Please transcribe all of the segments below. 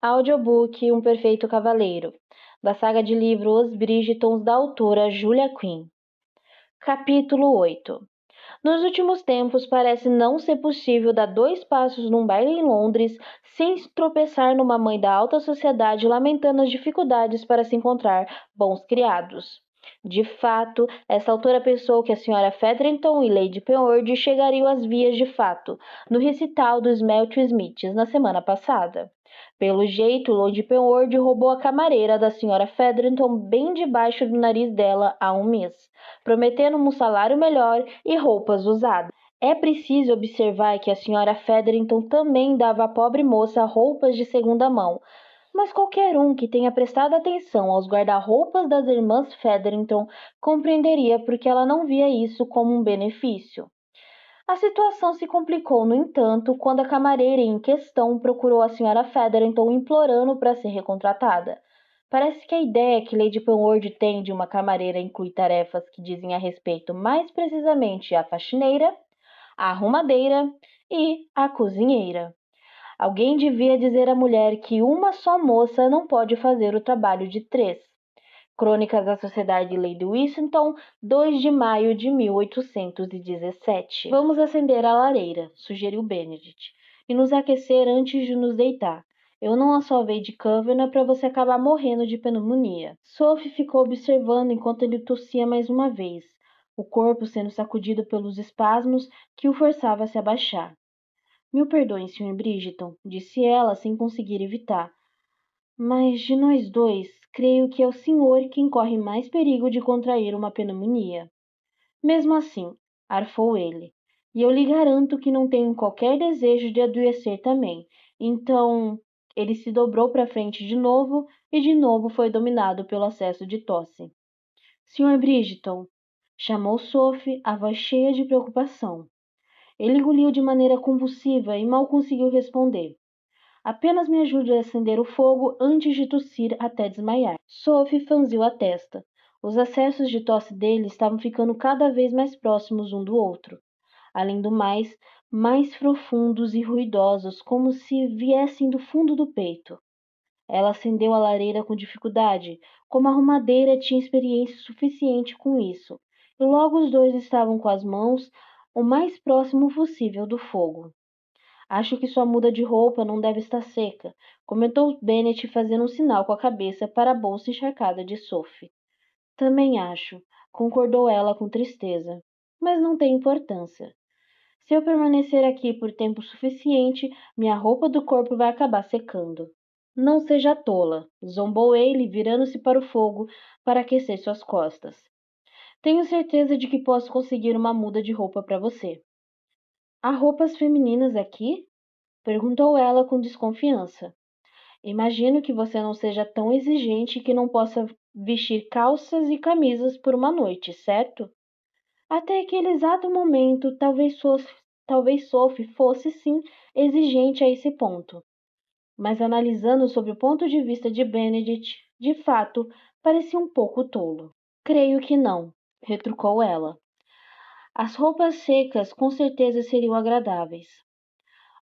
Audiobook Um Perfeito Cavaleiro, da saga de livro Os Bridgertons, da autora Julia Quinn. Capítulo 8. Nos últimos tempos, parece não ser possível dar 2 passos num baile em Londres sem tropeçar numa mãe da alta sociedade lamentando as dificuldades para se encontrar bons criados. De fato, essa autora pensou que a Sra. Featherington e Lady Penward chegariam às vias de fato no recital dos Melty Smiths na semana passada. Pelo jeito, Lord Penward roubou a camareira da Sra. Featherington bem debaixo do nariz dela há um mês, prometendo um salário melhor e roupas usadas. É preciso observar que a Sra. Featherington também dava à pobre moça roupas de segunda mão, mas qualquer um que tenha prestado atenção aos guarda-roupas das irmãs Featherington compreenderia porque ela não via isso como um benefício. A situação se complicou, no entanto, quando a camareira em questão procurou a Sra. Featherington implorando para ser recontratada. Parece que a ideia que Lady Penward tem de uma camareira inclui tarefas que dizem a respeito mais precisamente à faxineira, à arrumadeira e à cozinheira. Alguém devia dizer à mulher que uma só moça não pode fazer o trabalho de 3. Crônicas da Sociedade Lady Whittington, 2 de maio de 1817. Vamos acender a lareira, sugeriu Benedict, e nos aquecer antes de nos deitar. Eu não a salvei de Caverna para você acabar morrendo de pneumonia. Sophie ficou observando enquanto ele tossia mais uma vez, o corpo sendo sacudido pelos espasmos que o forçava a se abaixar. Mil perdões, Sr. Bridgerton, disse ela sem conseguir evitar. Mas de nós dois, creio que é o senhor quem corre mais perigo de contrair uma pneumonia. Mesmo assim, arfou ele, e eu lhe garanto que não tenho qualquer desejo de adoecer também. Então, ele se dobrou para frente de novo foi dominado pelo acesso de tosse. Sr. Bridgerton, chamou Sophie, a voz cheia de preocupação. Ele engoliu de maneira convulsiva e mal conseguiu responder. Apenas me ajude a acender o fogo antes de tossir até desmaiar. Sophie franziu a testa. Os acessos de tosse dele estavam ficando cada vez mais próximos um do outro. Além do mais profundos e ruidosos, como se viessem do fundo do peito. Ela acendeu a lareira com dificuldade, como a arrumadeira tinha experiência suficiente com isso, e logo os dois estavam com as mãos o mais próximo possível do fogo. Acho que sua muda de roupa não deve estar seca, comentou Bennet fazendo um sinal com a cabeça para a bolsa encharcada de Sophie. Também acho, concordou ela com tristeza. Mas não tem importância. Se eu permanecer aqui por tempo suficiente, minha roupa do corpo vai acabar secando. Não seja tola, zombou ele, virando-se para o fogo para aquecer suas costas. Tenho certeza de que posso conseguir uma muda de roupa para você. Há roupas femininas aqui? Perguntou ela com desconfiança. Imagino que você não seja tão exigente que não possa vestir calças e camisas por uma noite, certo? Até aquele exato momento, talvez Sophie fosse sim exigente a esse ponto. Mas analisando sob o ponto de vista de Benedict, de fato, parecia um pouco tolo. Creio que não, retrucou ela. As roupas secas com certeza seriam agradáveis.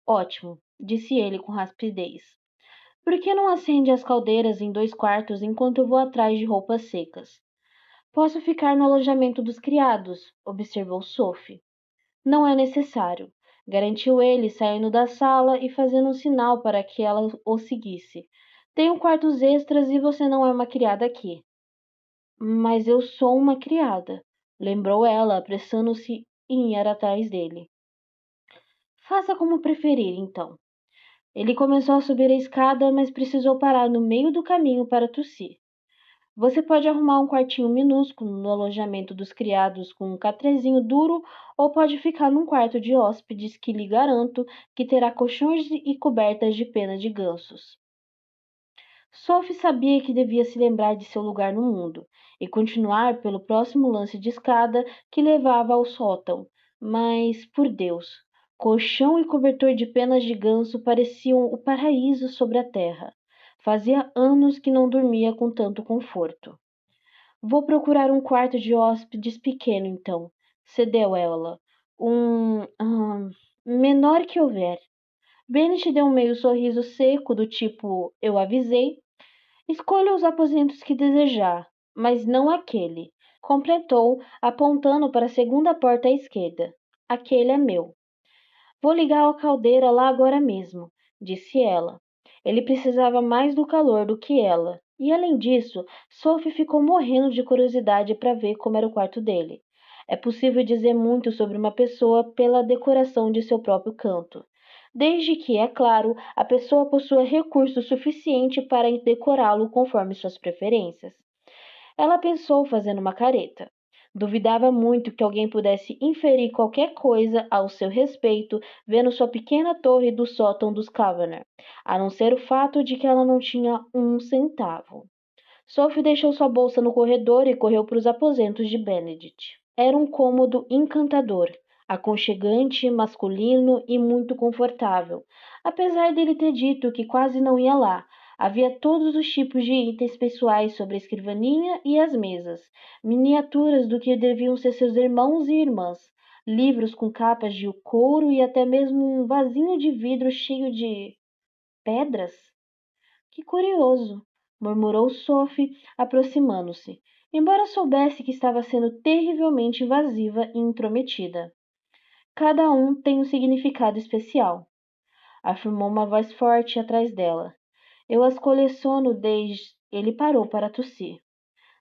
Ótimo, disse ele com rapidez. Por que não acende as caldeiras em 2 quartos enquanto eu vou atrás de roupas secas? Posso ficar no alojamento dos criados, observou Sophie. Não é necessário, garantiu ele, saindo da sala e fazendo um sinal para que ela o seguisse. Tenho quartos extras e você não é uma criada aqui. Mas eu sou uma criada, lembrou ela, apressando-se em ir atrás dele. Faça como preferir, então. Ele começou a subir a escada, mas precisou parar no meio do caminho para tossir. Você pode arrumar um quartinho minúsculo no alojamento dos criados com um catrezinho duro ou pode ficar num quarto de hóspedes que lhe garanto que terá colchões e cobertas de pena de gansos. Sophie sabia que devia se lembrar de seu lugar no mundo e continuar pelo próximo lance de escada que levava ao sótão, mas, por Deus, colchão e cobertor de penas de ganso pareciam o paraíso sobre a terra. Fazia anos que não dormia com tanto conforto. Vou procurar um quarto de hóspedes pequeno, então, cedeu ela. Menor que houver. Bennett deu um meio sorriso seco, do tipo, eu avisei. Escolha os aposentos que desejar, mas não aquele, completou, apontando para a segunda porta à esquerda. Aquele é meu. Vou ligar a caldeira lá agora mesmo, disse ela. Ele precisava mais do calor do que ela, e além disso, Sophie ficou morrendo de curiosidade para ver como era o quarto dele. É possível dizer muito sobre uma pessoa pela decoração de seu próprio canto, desde que, é claro, a pessoa possua recurso suficiente para decorá-lo conforme suas preferências. Ela pensou fazendo uma careta. Duvidava muito que alguém pudesse inferir qualquer coisa ao seu respeito vendo sua pequena torre do sótão dos Kavanagh, a não ser o fato de que ela não tinha um centavo. Sophie deixou sua bolsa no corredor e correu para os aposentos de Benedict. Era um cômodo encantador, aconchegante, masculino e muito confortável. Apesar dele ter dito que quase não ia lá, havia todos os tipos de itens pessoais sobre a escrivaninha e as mesas, miniaturas do que deviam ser seus irmãos e irmãs, livros com capas de couro e até mesmo um vasinho de vidro cheio de pedras. Que curioso, murmurou Sophie, aproximando-se, embora soubesse que estava sendo terrivelmente invasiva e intrometida. Cada um tem um significado especial, afirmou uma voz forte atrás dela. Eu as coleciono desde... Ele parou para tossir.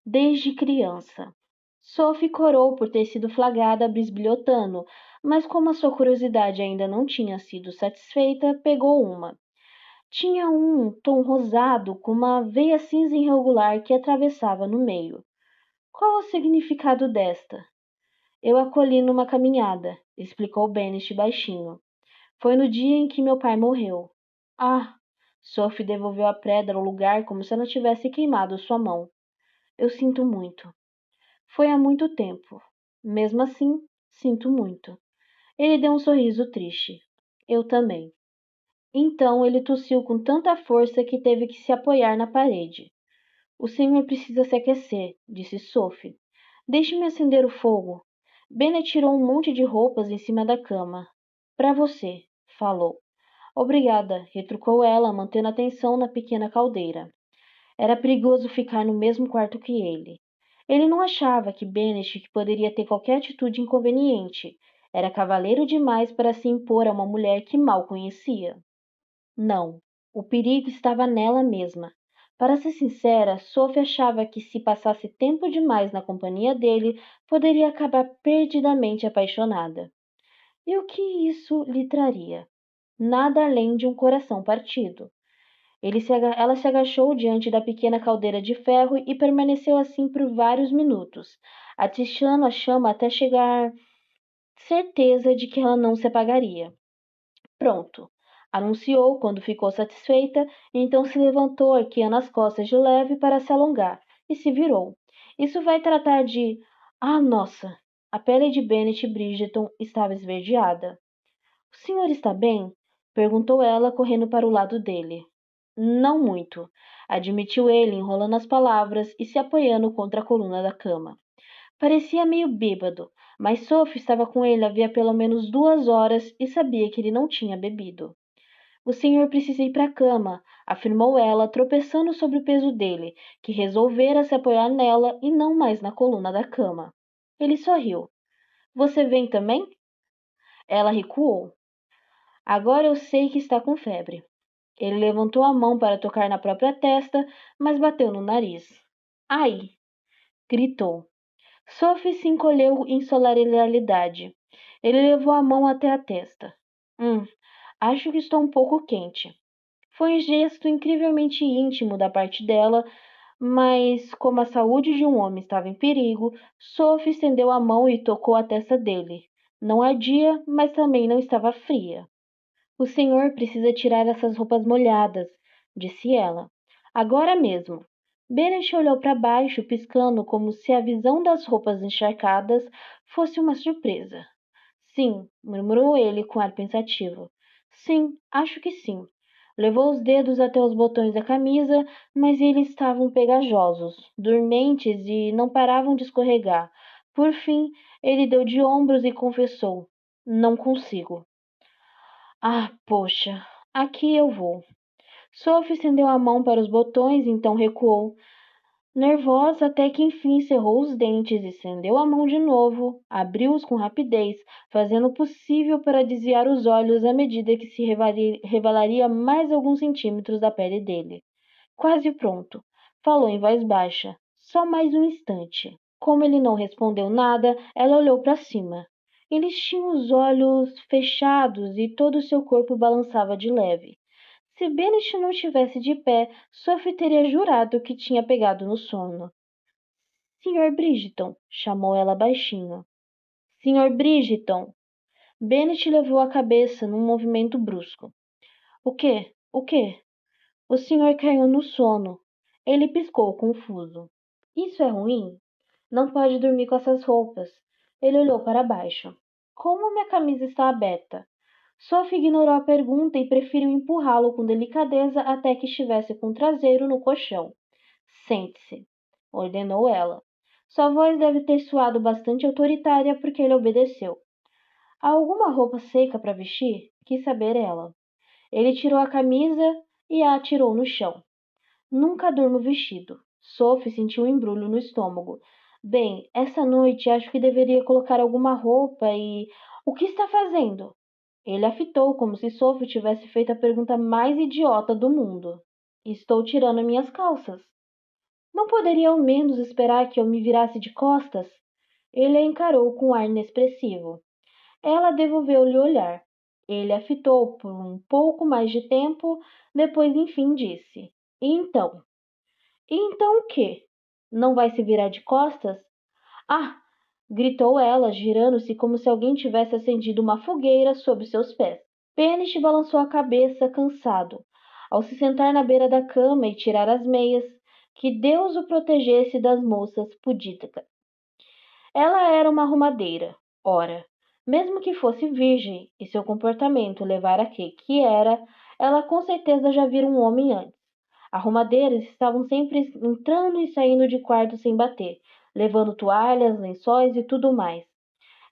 Desde criança. Sophie corou por ter sido flagrada bisbilhotando, mas como a sua curiosidade ainda não tinha sido satisfeita, pegou uma. Tinha um tom rosado com uma veia cinza irregular que atravessava no meio. Qual o significado desta? Eu a colhi numa caminhada, explicou Bennett baixinho. Foi no dia em que meu pai morreu. Ah! Sophie devolveu a pedra ao lugar como se ela tivesse queimado sua mão. Eu sinto muito. Foi há muito tempo. Mesmo assim, sinto muito. Ele deu um sorriso triste. Eu também. Então ele tossiu com tanta força que teve que se apoiar na parede. O senhor precisa se aquecer, disse Sophie. Deixe-me acender o fogo. Bennet tirou um monte de roupas em cima da cama. Para você, falou. Obrigada, retrucou ela, mantendo a atenção na pequena caldeira. Era perigoso ficar no mesmo quarto que ele. Ele não achava que Bennet poderia ter qualquer atitude inconveniente. Era cavaleiro demais para se impor a uma mulher que mal conhecia. Não, o perigo estava nela mesma. Para ser sincera, Sophie achava que se passasse tempo demais na companhia dele, poderia acabar perdidamente apaixonada. E o que isso lhe traria? Nada além de um coração partido. Ela se agachou diante da pequena caldeira de ferro e permaneceu assim por vários minutos, atiçando a chama até chegar certeza de que ela não se apagaria. Pronto, anunciou quando ficou satisfeita, e então se levantou, arqueando as costas de leve para se alongar, e se virou. Isso vai tratar de... Ah, nossa! A pele de Bennet Bridgeton estava esverdeada. O senhor está bem? Perguntou ela, correndo para o lado dele. Não muito, admitiu ele, enrolando as palavras e se apoiando contra a coluna da cama. Parecia meio bêbado, mas Sophie estava com ele havia pelo menos 2 horas e sabia que ele não tinha bebido. O senhor precisa ir para a cama, afirmou ela, tropeçando sobre o peso dele, que resolvera se apoiar nela e não mais na coluna da cama. Ele sorriu. Você vem também? Ela recuou. Agora eu sei que está com febre. Ele levantou a mão para tocar na própria testa, mas bateu no nariz. Ai! Gritou. Sophie se encolheu em solidariedade. Ele levou a mão até a testa. Acho que estou um pouco quente. Foi um gesto incrivelmente íntimo da parte dela, mas como a saúde de um homem estava em perigo, Sophie estendeu a mão e tocou a testa dele. Não ardia, mas também não estava fria. O senhor precisa tirar essas roupas molhadas, disse ela. Agora mesmo. Bennet olhou para baixo, piscando como se a visão das roupas encharcadas fosse uma surpresa. Sim, murmurou ele com ar pensativo. Sim, acho que sim. Levou os dedos até os botões da camisa, mas eles estavam pegajosos, dormentes e não paravam de escorregar. Por fim, ele deu de ombros e confessou: Não consigo. Ah, poxa, Aqui eu vou. Sophie estendeu a mão para os botões, então recuou, nervosa até que enfim cerrou os dentes, estendeu a mão de novo, abriu-os com rapidez, fazendo o possível para desviar os olhos à medida que se revelaria mais alguns centímetros da pele dele. Quase pronto. Falou em voz baixa. Só mais um instante. Como ele não respondeu nada, ela olhou para cima. Eles tinham os olhos fechados e todo o seu corpo balançava de leve. Se Bennett não estivesse de pé, Sophie teria jurado que tinha pegado no sono. Sr. Bridgeton, chamou ela baixinho. Sr. Bridgeton. Bennett levou a cabeça num movimento brusco. O quê? O quê? O senhor caiu no sono. Ele piscou, confuso. Isso é ruim? Não pode dormir com essas roupas. Ele olhou para baixo. Como minha camisa está aberta? Sophie ignorou a pergunta e preferiu empurrá-lo com delicadeza até que estivesse com o traseiro no colchão. Sente-se, ordenou ela. Sua voz deve ter soado bastante autoritária porque ele obedeceu. Há alguma roupa seca para vestir? Quis saber ela. Ele tirou a camisa e a atirou no chão. Nunca durmo vestido. Sophie sentiu um embrulho no estômago. Bem, essa noite acho que deveria colocar alguma roupa e... O que está fazendo? Ele a fitou como se Sophie tivesse feito a pergunta mais idiota do mundo. Estou tirando minhas calças. Não poderia ao menos esperar que eu me virasse de costas? Ele a encarou com um ar inexpressivo. Ela devolveu-lhe o olhar. Ele a fitou por um pouco mais de tempo, depois enfim disse. E então? E então o quê? Não vai se virar de costas? Ah! Gritou ela, girando-se como se alguém tivesse acendido uma fogueira sob seus pés. Bennett balançou a cabeça, cansado. Ao se sentar na beira da cama e tirar as meias, que Deus o protegesse das moças pudicas. Ela era uma arrumadeira. Ora, mesmo que fosse virgem e seu comportamento levara a que era, ela com certeza já vira um homem antes. Arrumadeiras estavam sempre entrando e saindo de quarto sem bater, levando toalhas, lençóis e tudo mais.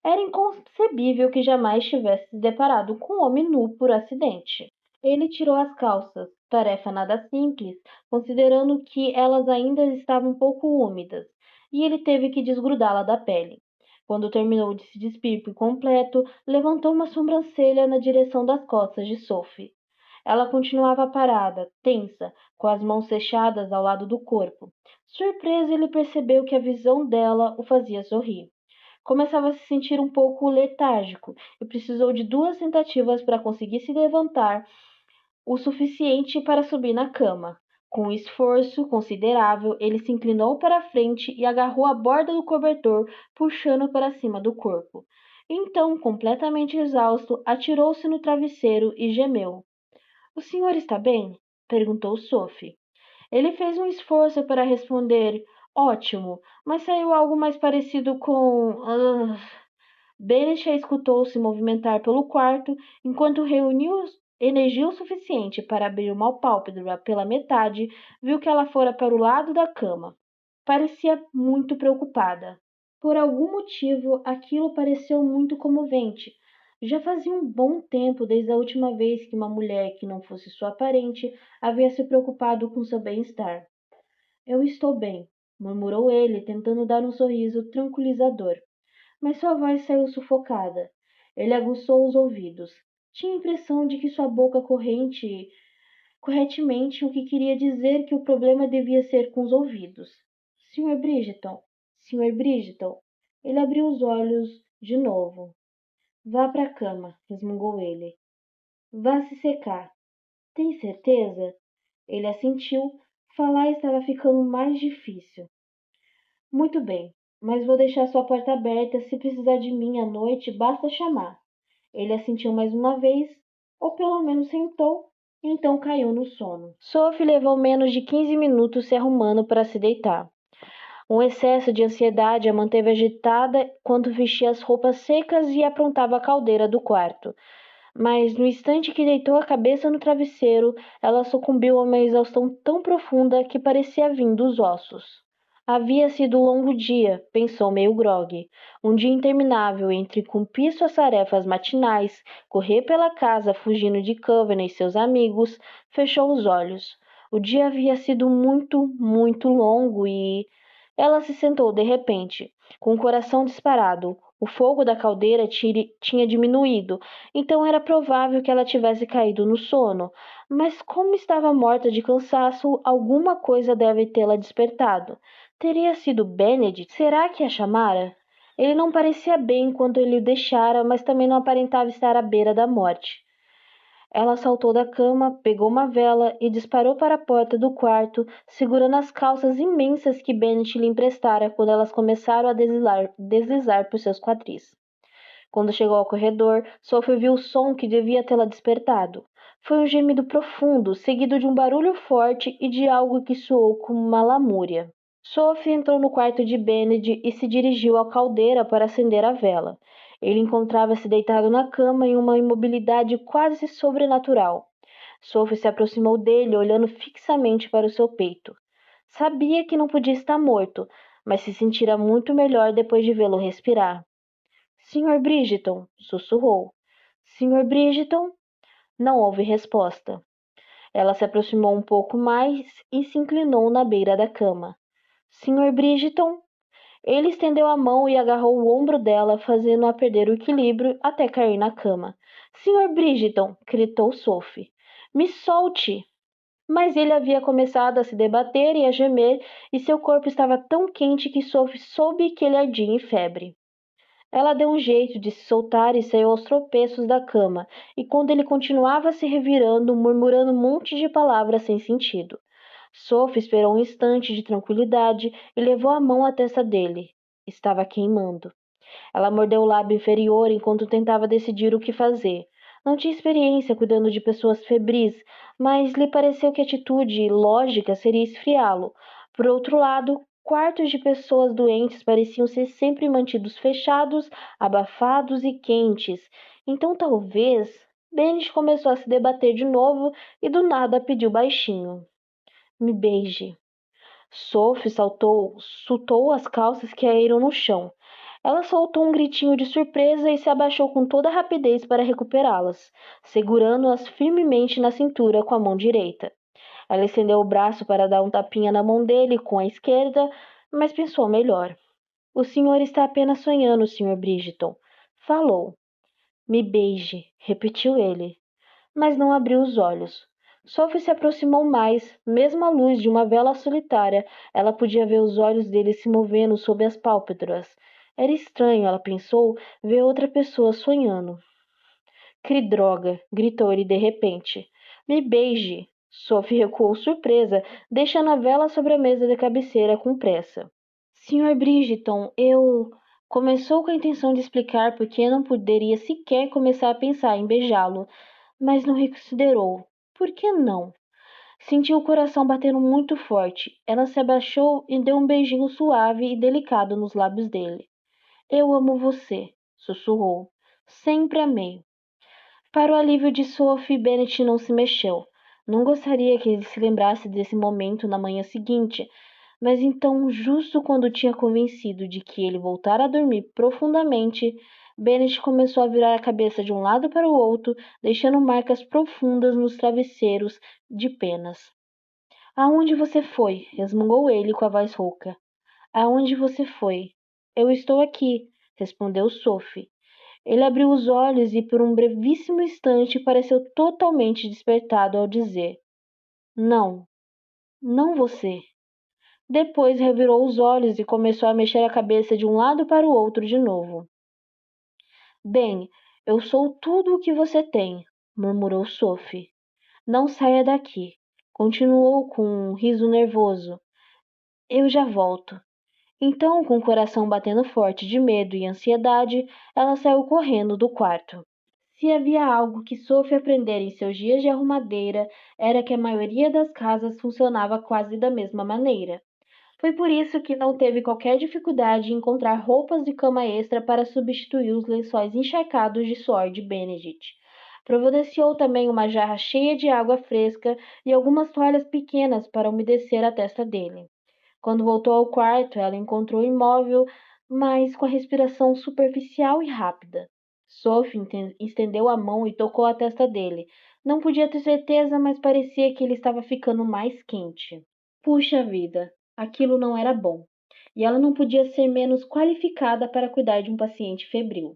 Era inconcebível que jamais tivesse se deparado com um homem nu por acidente. Ele tirou as calças, tarefa nada simples, considerando que elas ainda estavam um pouco úmidas, e ele teve que desgrudá-la da pele. Quando terminou de se despir por completo, levantou uma sobrancelha na direção das costas de Sophie. Ela continuava parada, tensa, com as mãos fechadas ao lado do corpo. Surpreso, ele percebeu que a visão dela o fazia sorrir. Começava a se sentir um pouco letárgico e precisou de 2 tentativas para conseguir se levantar o suficiente para subir na cama. Com um esforço considerável, ele se inclinou para a frente e agarrou a borda do cobertor, puxando para cima do corpo. Então, completamente exausto, atirou-se no travesseiro e gemeu. O senhor está bem? Perguntou Sophie. Ele fez um esforço para responder ótimo, mas saiu algo mais parecido com Bennett a escutou se movimentar pelo quarto enquanto reuniu energia o suficiente para abrir uma pálpebra pela metade, viu que ela fora para o lado da cama. Parecia muito preocupada. Por algum motivo, aquilo pareceu muito comovente. Já fazia um bom tempo desde a última vez que uma mulher que não fosse sua parente havia se preocupado com seu bem-estar. Eu estou bem, murmurou ele, tentando dar um sorriso tranquilizador. Mas sua voz saiu sufocada. Ele aguçou os ouvidos. Tinha a impressão de que sua boca corretamente o que queria dizer que o problema devia ser com os ouvidos. Sr. Bridgeton, Sr. Bridgeton. Ele abriu os olhos de novo. Vá para a cama, resmungou ele. Vá se secar. Tem certeza? Ele assentiu. Falar estava ficando mais difícil. Muito bem, mas vou deixar sua porta aberta. Se precisar de mim à noite, basta chamar. Ele assentiu mais uma vez, ou pelo menos sentou, e então caiu no sono. Sophie levou menos de 15 minutos se arrumando para se deitar. Um excesso de ansiedade a manteve agitada quando vestia as roupas secas e aprontava a caldeira do quarto. Mas no instante que deitou a cabeça no travesseiro, ela sucumbiu a uma exaustão tão profunda que parecia vir dos ossos. Havia sido um longo dia, pensou meio grogue. Um dia interminável entre cumprir suas tarefas matinais, correr pela casa fugindo de Coven e seus amigos, fechou os olhos. O dia havia sido muito, muito longo e... Ela se sentou de repente, com o coração disparado. O fogo da caldeira tinha diminuído, então era provável que ela tivesse caído no sono. Mas como estava morta de cansaço, alguma coisa deve tê-la despertado. Teria sido Benedict? Será que a chamara? Ele não parecia bem quando ele o deixara, mas também não aparentava estar à beira da morte. Ela saltou da cama, pegou uma vela e disparou para a porta do quarto, segurando as calças imensas que Bennet lhe emprestara quando elas começaram a deslizar por seus quadris. Quando chegou ao corredor, Sophie viu o som que devia tê-la despertado. Foi um gemido profundo, seguido de um barulho forte e de algo que soou como uma lamúria. Sophie entrou no quarto de Bennet e se dirigiu à caldeira para acender a vela. Ele encontrava-se deitado na cama em uma imobilidade quase sobrenatural. Sophie se aproximou dele, olhando fixamente para o seu peito. Sabia que não podia estar morto, mas se sentira muito melhor depois de vê-lo respirar. Sr. Bridgeton, sussurrou. Sr. Bridgeton? Não houve resposta. Ela se aproximou um pouco mais e se inclinou na beira da cama. Sr. Bridgeton? Ele estendeu a mão e agarrou o ombro dela, fazendo-a perder o equilíbrio até cair na cama. Sr. Bridgeton! Gritou Sophie. Me solte! Mas ele havia começado a se debater e a gemer, e seu corpo estava tão quente que Sophie soube que ele ardia em febre. Ela deu um jeito de se soltar e saiu aos tropeços da cama, e quando ele continuava se revirando, murmurando um monte de palavras sem sentido. Sophie esperou um instante de tranquilidade e levou a mão à testa dele. Estava queimando. Ela mordeu o lábio inferior enquanto tentava decidir o que fazer. Não tinha experiência cuidando de pessoas febris, mas lhe pareceu que a atitude lógica seria esfriá-lo. Por outro lado, quartos de pessoas doentes pareciam ser sempre mantidos fechados, abafados e quentes. Então talvez... Bennet começou a se debater de novo e do nada pediu baixinho. Me beije. Sophie soltou as calças que caíram no chão. Ela soltou um gritinho de surpresa e se abaixou com toda a rapidez para recuperá-las, segurando-as firmemente na cintura com a mão direita. Ela estendeu o braço para dar um tapinha na mão dele com a esquerda, mas pensou melhor. O senhor está apenas sonhando, Sr. Bridgeton. Falou. Me beije, repetiu ele, mas não abriu os olhos. Sophie se aproximou mais, mesmo à luz de uma vela solitária, ela podia ver os olhos dele se movendo sob as pálpebras. Era estranho, ela pensou, ver outra pessoa sonhando. Que droga! Gritou ele de repente. Me beije! Sophie recuou surpresa, deixando a vela sobre a mesa de cabeceira com pressa. Sr. Bridgeton, eu... Começou com a intenção de explicar por que não poderia sequer começar a pensar em beijá-lo, mas não reconsiderou. Por que não? Sentiu o coração batendo muito forte. Ela se abaixou e deu um beijinho suave e delicado nos lábios dele. Eu amo você, sussurrou. Sempre amei. Para o alívio de Sophie, Bennet não se mexeu. Não gostaria que ele se lembrasse desse momento na manhã seguinte, mas então, justo quando tinha convencido de que ele voltara a dormir profundamente, Bennet começou a virar a cabeça de um lado para o outro, deixando marcas profundas nos travesseiros de penas. Aonde você foi? Resmungou ele com a voz rouca. Aonde você foi? Eu estou aqui, respondeu Sophie. Ele abriu os olhos e por um brevíssimo instante pareceu totalmente despertado ao dizer: Não, não você. Depois revirou os olhos e começou a mexer a cabeça de um lado para o outro de novo. Bem, eu sou tudo o que você tem, murmurou Sophie. Não saia daqui. Continuou com um riso nervoso. Eu já volto. Então, com o coração batendo forte de medo e ansiedade, ela saiu correndo do quarto. Se havia algo que Sophie aprendera em seus dias de arrumadeira, era que a maioria das casas funcionava quase da mesma maneira. Foi por isso que não teve qualquer dificuldade em encontrar roupas de cama extra para substituir os lençóis encharcados de suor de Benedict. Providenciou também uma jarra cheia de água fresca e algumas toalhas pequenas para umedecer a testa dele. Quando voltou ao quarto, ela encontrou imóvel, mas com a respiração superficial e rápida. Sophie estendeu a mão e tocou a testa dele. Não podia ter certeza, mas parecia que ele estava ficando mais quente. Puxa vida, aquilo não era bom. E ela não podia ser menos qualificada para cuidar de um paciente febril.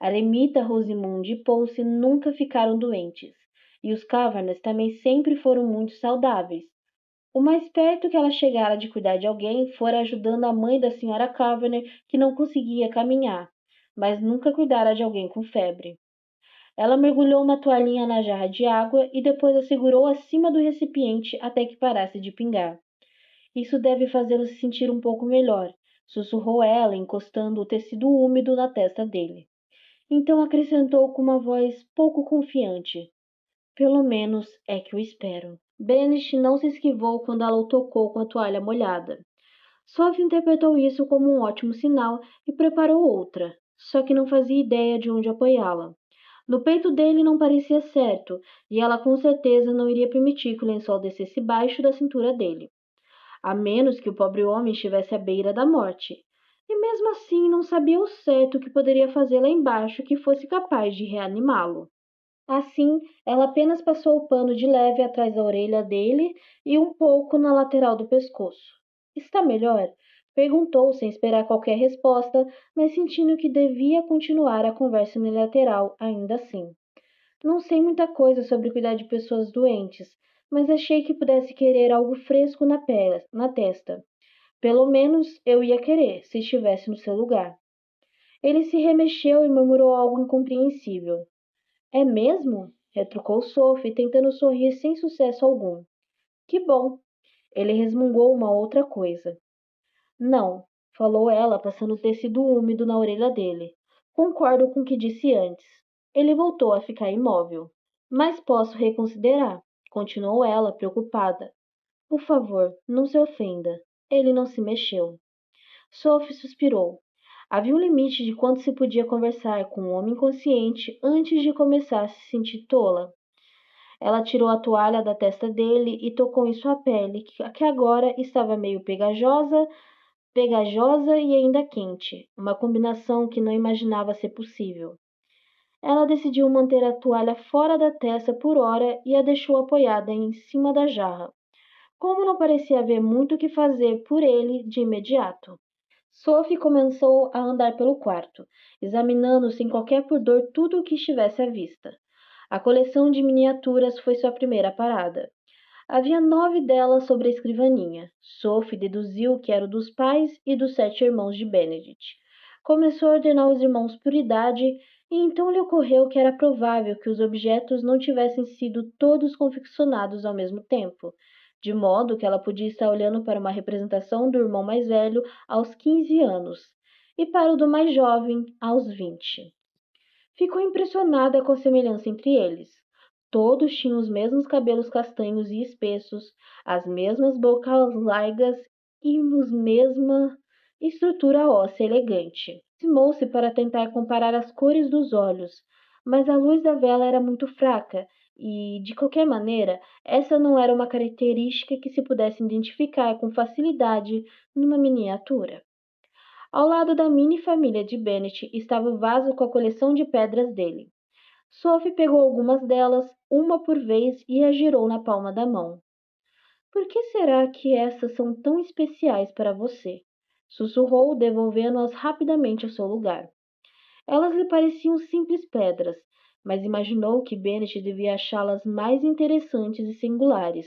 A eremita Rosimund e Pulse nunca ficaram doentes, e os Caverners também sempre foram muito saudáveis. O mais perto que ela chegara de cuidar de alguém fora ajudando a mãe da senhora Caverner, que não conseguia caminhar, mas nunca cuidara de alguém com febre. Ela mergulhou uma toalhinha na jarra de água e depois a segurou acima do recipiente até que parasse de pingar. Isso deve fazê-lo se sentir um pouco melhor, sussurrou ela, encostando o tecido úmido na testa dele. Então acrescentou com uma voz pouco confiante: pelo menos é que eu espero. Bennett não se esquivou quando ela o tocou com a toalha molhada. Sophie interpretou isso como um ótimo sinal e preparou outra, só que não fazia ideia de onde apoiá-la. No peito dele não parecia certo, e ela com certeza não iria permitir que o lençol descesse baixo da cintura dele, a menos que o pobre homem estivesse à beira da morte. E mesmo assim não sabia ao certo o que poderia fazer lá embaixo que fosse capaz de reanimá-lo. Assim, ela apenas passou o pano de leve atrás da orelha dele e um pouco na lateral do pescoço. Está melhor? Perguntou sem esperar qualquer resposta, mas sentindo que devia continuar a conversa unilateral ainda assim. Não sei muita coisa sobre cuidar de pessoas doentes, mas achei que pudesse querer algo fresco na testa. Pelo menos eu ia querer, se estivesse no seu lugar. Ele se remexeu e murmurou algo incompreensível. É mesmo? Retrucou Sophie, tentando sorrir sem sucesso algum. Que bom! Ele resmungou uma outra coisa. Não, falou ela, passando o tecido úmido na orelha dele. Concordo com o que disse antes. Ele voltou a ficar imóvel. Mas posso reconsiderar, continuou ela, preocupada. Por favor, não se ofenda. Ele não se mexeu. Sophie suspirou. Havia um limite de quanto se podia conversar com um homem consciente antes de começar a se sentir tola. Ela tirou a toalha da testa dele e tocou em sua pele, que agora estava meio pegajosa e ainda quente, uma combinação que não imaginava ser possível. Ela decidiu manter a toalha fora da testa por hora e a deixou apoiada em cima da jarra, como não parecia haver muito o que fazer por ele de imediato. Sophie começou a andar pelo quarto, examinando sem qualquer pudor tudo o que estivesse à vista. A coleção de miniaturas foi sua primeira parada. Havia 9 delas sobre a escrivaninha. Sophie deduziu que era o dos pais e dos 7 irmãos de Benedict. Começou a ordenar os irmãos por idade, e então lhe ocorreu que era provável que os objetos não tivessem sido todos confeccionados ao mesmo tempo, de modo que ela podia estar olhando para uma representação do irmão mais velho aos 15 anos e para o do mais jovem aos 20. Ficou impressionada com a semelhança entre eles. Todos tinham os mesmos cabelos castanhos e espessos, as mesmas bocas largas e a mesma estrutura óssea elegante. Aproximou-se para tentar comparar as cores dos olhos, mas a luz da vela era muito fraca e, de qualquer maneira, essa não era uma característica que se pudesse identificar com facilidade numa miniatura. Ao lado da mini-família de Bennett estava o vaso com a coleção de pedras dele. Sophie pegou algumas delas, uma por vez, e as girou na palma da mão. Por que será que essas são tão especiais para você? Sussurrou, devolvendo-as rapidamente ao seu lugar. Elas lhe pareciam simples pedras, mas imaginou que Bennett devia achá-las mais interessantes e singulares,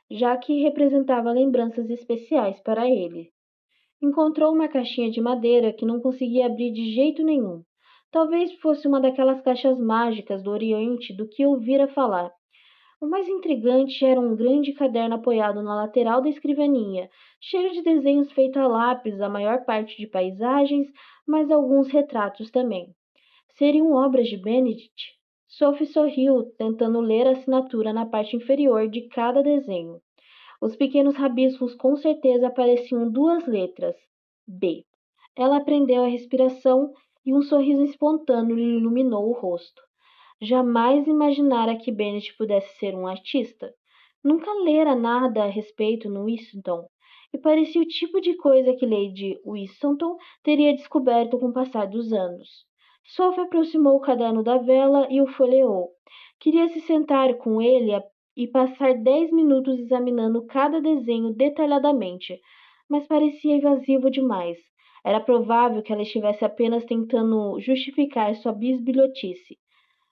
já que representava lembranças especiais para ele. Encontrou uma caixinha de madeira que não conseguia abrir de jeito nenhum. Talvez fosse uma daquelas caixas mágicas do Oriente do que ouvira falar. O mais intrigante era um grande caderno apoiado na lateral da escrivaninha, cheio de desenhos feitos a lápis, a maior parte de paisagens, mas alguns retratos também. Seriam obras de Benedict? Sophie sorriu, tentando ler a assinatura na parte inferior de cada desenho. Os pequenos rabiscos com certeza pareciam 2 letras: B. Ela prendeu a respiração e um sorriso espontâneo lhe iluminou o rosto. Jamais imaginara que Bennett pudesse ser um artista. Nunca lera nada a respeito no Whistledown, e parecia o tipo de coisa que Lady Whistledown teria descoberto com o passar dos anos. Sophie aproximou o caderno da vela e o folheou. Queria se sentar com ele e passar 10 minutos examinando cada desenho detalhadamente, mas parecia invasivo demais. Era provável que ela estivesse apenas tentando justificar sua bisbilhotice,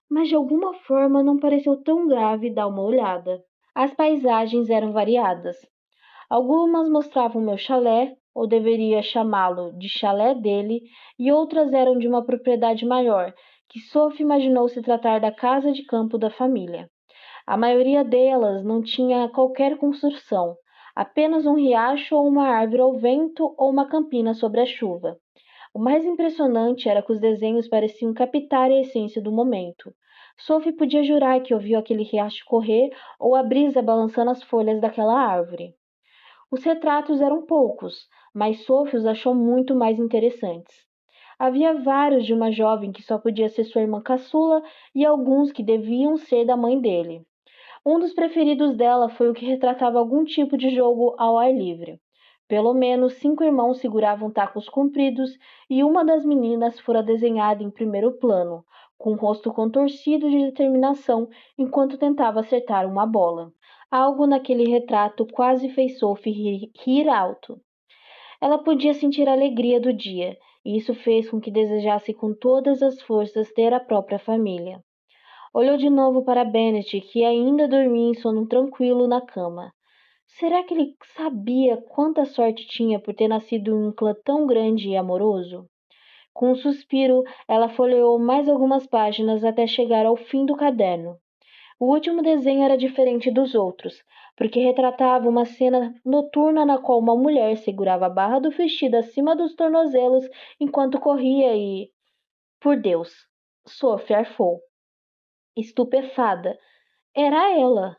mas de alguma forma não pareceu tão grave dar uma olhada. As paisagens eram variadas. Algumas mostravam meu chalé, ou deveria chamá-lo de chalé dele, e outras eram de uma propriedade maior, que Sophie imaginou se tratar da casa de campo da família. A maioria delas não tinha qualquer construção, apenas um riacho ou uma árvore ao vento ou uma campina sobre a chuva. O mais impressionante era que os desenhos pareciam captar a essência do momento. Sophie podia jurar que ouviu aquele riacho correr ou a brisa balançando as folhas daquela árvore. Os retratos eram poucos, mas Sophie os achou muito mais interessantes. Havia vários de uma jovem que só podia ser sua irmã caçula e alguns que deviam ser da mãe dele. Um dos preferidos dela foi o que retratava algum tipo de jogo ao ar livre. Pelo menos 5 irmãos seguravam tacos compridos e uma das meninas fora desenhada em primeiro plano, com o rosto contorcido de determinação enquanto tentava acertar uma bola. Algo naquele retrato quase fez Sophie rir alto. Ela podia sentir a alegria do dia, e isso fez com que desejasse com todas as forças ter a própria família. Olhou de novo para Bennet, que ainda dormia em sono tranquilo na cama. Será que ele sabia quanta sorte tinha por ter nascido em um clã tão grande e amoroso? Com um suspiro, ela folheou mais algumas páginas até chegar ao fim do caderno. O último desenho era diferente dos outros, porque retratava uma cena noturna na qual uma mulher segurava a barra do vestido acima dos tornozelos enquanto corria e... Por Deus! Sophie arfou. Estupefada. Era ela!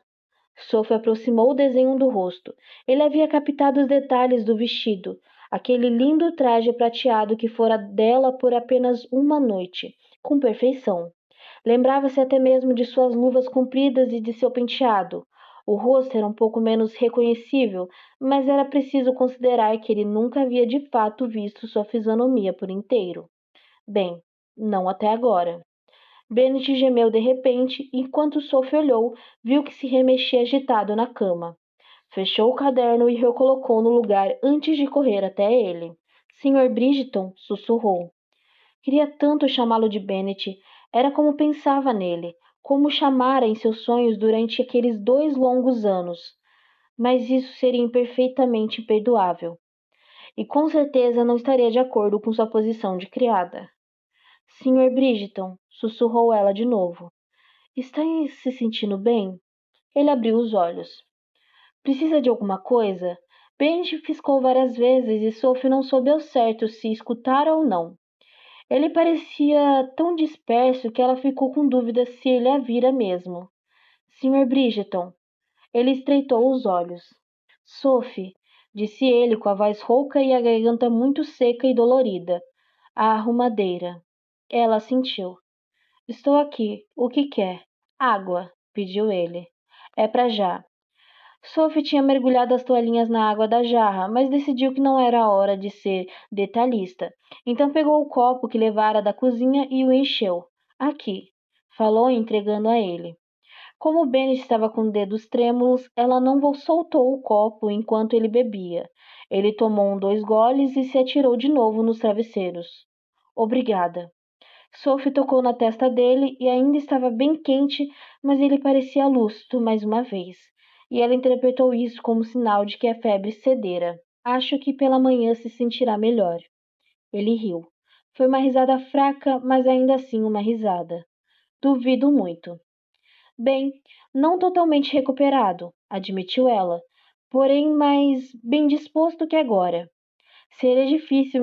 Sophie aproximou o desenho do rosto. Ele havia captado os detalhes do vestido, aquele lindo traje prateado que fora dela por apenas uma noite, com perfeição. Lembrava-se até mesmo de suas luvas compridas e de seu penteado. O rosto era um pouco menos reconhecível, mas era preciso considerar que ele nunca havia de fato visto sua fisionomia por inteiro. Bem, não até agora. Bennet gemeu de repente, e enquanto Sophie olhou, viu que se remexia agitado na cama. Fechou o caderno e recolocou no lugar antes de correr até ele. Sr. Bridgeton, sussurrou. Queria tanto chamá-lo de Bennet. Era como pensava nele, como o chamara em seus sonhos durante aqueles 2 longos anos. Mas isso seria imperfeitamente imperdoável. E com certeza não estaria de acordo com sua posição de criada. Sr. Bridgeton, sussurrou ela de novo. Está se sentindo bem? Ele abriu os olhos. Precisa de alguma coisa? Benji piscou várias vezes e Sophie não soube ao certo se escutara ou não. Ele parecia tão disperso que ela ficou com dúvida se ele a vira mesmo. Sr. Bridgeton. Ele estreitou os olhos. Sophie, disse ele com a voz rouca e a garganta muito seca e dolorida. A arrumadeira. Ela sentiu. Estou aqui. O que quer? Água, pediu ele. É pra já. Sophie tinha mergulhado as toalhinhas na água da jarra, mas decidiu que não era a hora de ser detalhista. Então pegou o copo que levara da cozinha e o encheu. Aqui, falou entregando a ele. Como Bennet estava com dedos trêmulos, ela não soltou o copo enquanto ele bebia. Ele tomou 2 goles e se atirou de novo nos travesseiros. Obrigada. Sophie tocou na testa dele e ainda estava bem quente, mas ele parecia lúcido mais uma vez. E ela interpretou isso como sinal de que a febre cedera. Acho que pela manhã se sentirá melhor. Ele riu. Foi uma risada fraca, mas ainda assim uma risada. Duvido muito. Bem, não totalmente recuperado, admitiu ela, porém mais bem disposto que agora. Seria difícil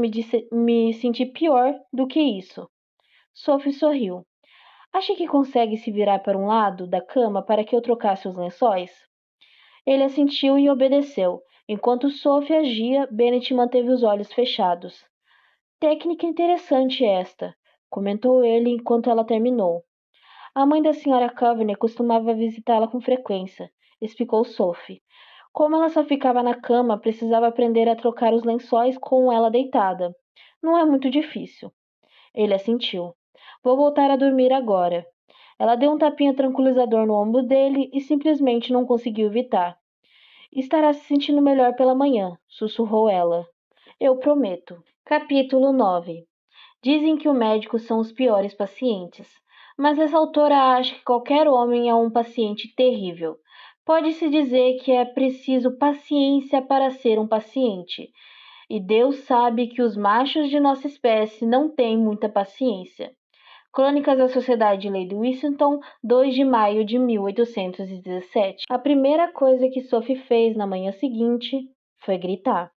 me sentir pior do que isso. Sophie sorriu. Acha que consegue se virar para um lado da cama para que eu trocasse os lençóis? Ele assentiu e obedeceu. Enquanto Sophie agia, Bennet manteve os olhos fechados. Técnica interessante esta, comentou ele enquanto ela terminou. A mãe da Sra. Coveney costumava visitá-la com frequência. explicou Sophie. Como ela só ficava na cama, precisava aprender a trocar os lençóis com ela deitada. Não é muito difícil. Ele assentiu. Vou voltar a dormir agora. Ela deu um tapinha tranquilizador no ombro dele e simplesmente não conseguiu evitar. Estará se sentindo melhor pela manhã, sussurrou ela. Eu prometo. Capítulo 9. Dizem que os médicos são os piores pacientes, mas essa autora acha que qualquer homem é um paciente terrível. Pode-se dizer que é preciso paciência para ser um paciente, e Deus sabe que os machos de nossa espécie não têm muita paciência. Crônicas da Sociedade de Lady Whittington, 2 de maio de 1817. A primeira coisa que Sophie fez na manhã seguinte foi gritar.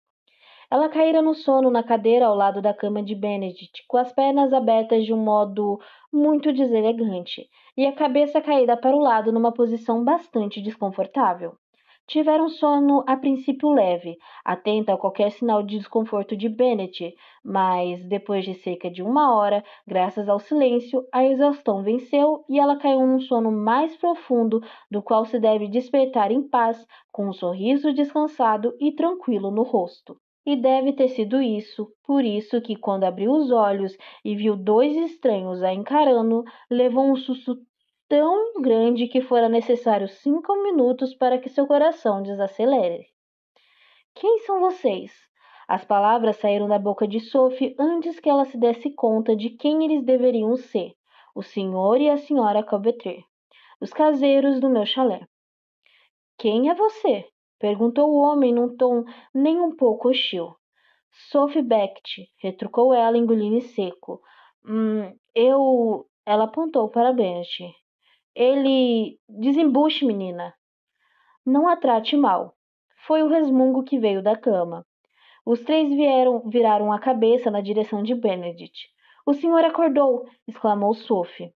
Ela caíra no sono na cadeira ao lado da cama de Benedict, com as pernas abertas de um modo muito deselegante, e a cabeça caída para o lado numa posição bastante desconfortável. Tivera um sono a princípio leve, atenta a qualquer sinal de desconforto de Bennet, mas depois de cerca de 1 hora, graças ao silêncio, a exaustão venceu e ela caiu num sono mais profundo, do qual se deve despertar em paz, com um sorriso descansado e tranquilo no rosto. E deve ter sido isso, por isso que quando abriu os olhos e viu dois estranhos a encarando, levou um susto tão grande que fora necessário 5 minutos para que seu coração desacelere. Quem são vocês? As palavras saíram da boca de Sophie antes que ela se desse conta de quem eles deveriam ser: o senhor e a senhora Courvoisier, os caseiros do meu chalé. Quem é você? Perguntou o homem num tom nem um pouco hostil. Sophie Beckett, retrucou ela, engolindo em seco. Eu... Ela apontou para Bennet. Ele... Desembuche, menina. Não a trate mal. Foi o resmungo que veio da cama. Os três viraram a cabeça na direção de Benedict. O senhor acordou! Exclamou Sophie.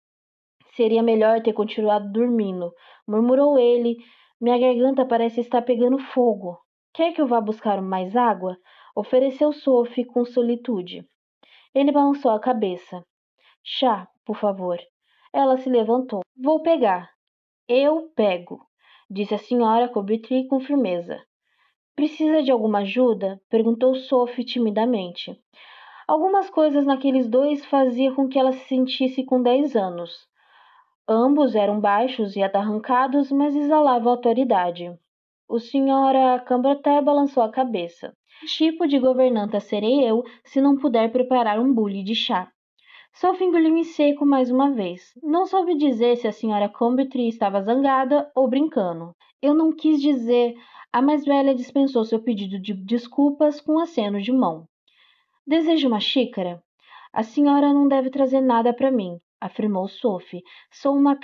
Seria melhor ter continuado dormindo, murmurou ele. Minha garganta parece estar pegando fogo. Quer que eu vá buscar mais água? Ofereceu Sophie com solitude. Ele balançou a cabeça. Chá, por favor. Ela se levantou. Vou pegar. Eu pego, disse a senhora Courvoisier com firmeza. Precisa de alguma ajuda? Perguntou Sophie timidamente. Algumas coisas naqueles dois faziam com que ela se sentisse com 10 anos. Ambos eram baixos e atarrancados, mas exalavam autoridade. O senhora Camboté balançou a cabeça. Que tipo de governanta serei eu se não puder preparar um bule de chá? Sophie engoliu em seco mais uma vez. Não soube dizer se a senhora Courvoisier estava zangada ou brincando. Eu não quis dizer. A mais velha dispensou seu pedido de desculpas com um aceno de mão. Deseja uma xícara? A senhora não deve trazer nada para mim, afirmou Sophie. Sou uma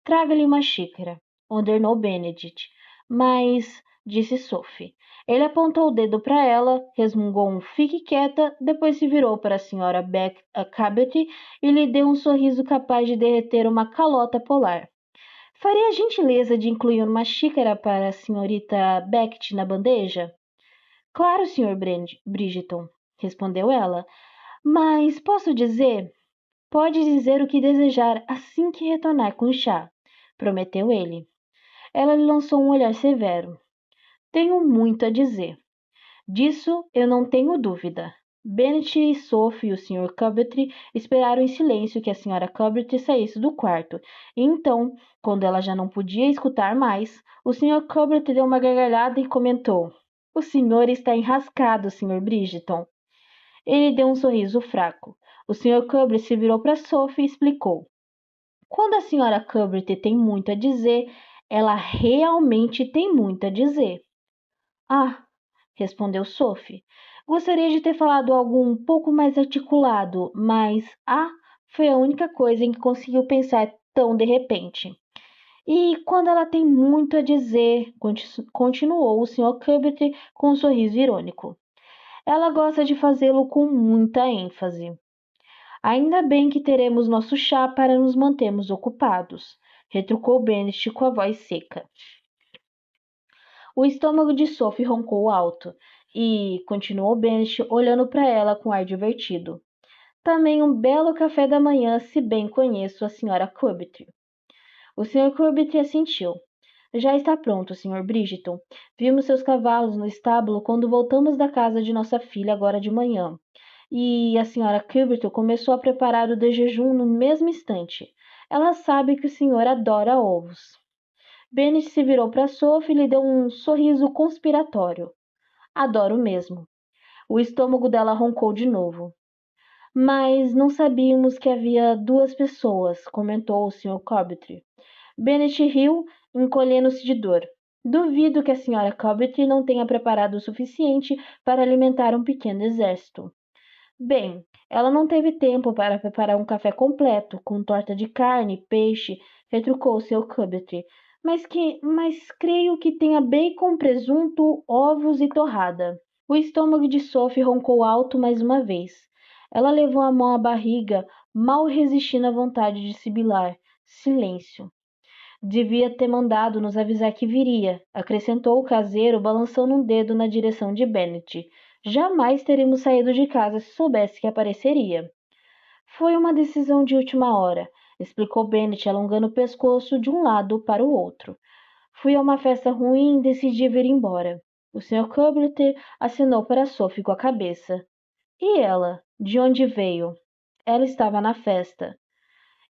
Traga-lhe uma xícara, ordenou Benedict. Mas, disse Sophie. Ele apontou o dedo para ela, resmungou um fique quieta, depois se virou para a senhora Cabot e lhe deu um sorriso capaz de derreter uma calota polar. Faria a gentileza de incluir uma xícara para a senhorita Beckett na bandeja? Claro, Sr. Bridgeton, respondeu ela. Mas posso dizer? Pode dizer o que desejar assim que retornar com o chá, prometeu ele. Ela lhe lançou um olhar severo. Tenho muito a dizer. Disso eu não tenho dúvida. Bennet e Sophie e o Sr. Courvoisier esperaram em silêncio que a Sra. Courvoisier saísse do quarto, e então, quando ela já não podia escutar mais, o Sr. Courvoisier deu uma gargalhada e comentou: O senhor está enrascado, Sr. Bridgeton. Ele deu um sorriso fraco. O Sr. Courvoisier se virou para Sophie e explicou. Quando a Sra. Courvoisier tem muito a dizer, ela realmente tem muito a dizer. Ah, respondeu Sophie. Gostaria de ter falado algo um pouco mais articulado, mas foi a única coisa em que conseguiu pensar tão de repente. E quando ela tem muito a dizer, continuou o Sr. Courvoisier com um sorriso irônico. Ela gosta de fazê-lo com muita ênfase. Ainda bem que teremos nosso chá para nos mantermos ocupados, retrucou Bennet com a voz seca. O estômago de Sophie roncou alto, e, continuou Bennet, olhando para ela com ar divertido. Também um belo café da manhã, se bem conheço a Sra. Courvoisier. O Sr. Courvoisier assentiu. Já está pronto, Sr. Bridgeton. Vimos seus cavalos no estábulo quando voltamos da casa de nossa filha agora de manhã. E a Sra. Kilberton começou a preparar o de jejum no mesmo instante. Ela sabe que o senhor adora ovos. Bennet se virou para Sophie e lhe deu um sorriso conspiratório. Adoro mesmo. O estômago dela roncou de novo. Mas não sabíamos que havia duas pessoas, comentou o Sr. Coventry. Bennet riu, encolhendo-se de dor. Duvido que a Sra. Coventry não tenha preparado o suficiente para alimentar um pequeno exército. Bem, ela não teve tempo para preparar um café completo, com torta de carne, peixe, retrucou o Sr. Coventry. Mas creio que tenha bacon, presunto, ovos e torrada. O estômago de Sophie roncou alto mais uma vez. Ela levou a mão à barriga, mal resistindo à vontade de sibilar. Silêncio. Devia ter mandado nos avisar que viria, acrescentou o caseiro, balançando um dedo na direção de Bennet. Jamais teríamos saído de casa se soubesse que apareceria. Foi uma decisão de última hora, explicou Bennet, alongando o pescoço de um lado para o outro. Fui a uma festa ruim e decidi vir embora. O Sr. Coblet acenou para Sophie com a cabeça. E ela? De onde veio? Ela estava na festa.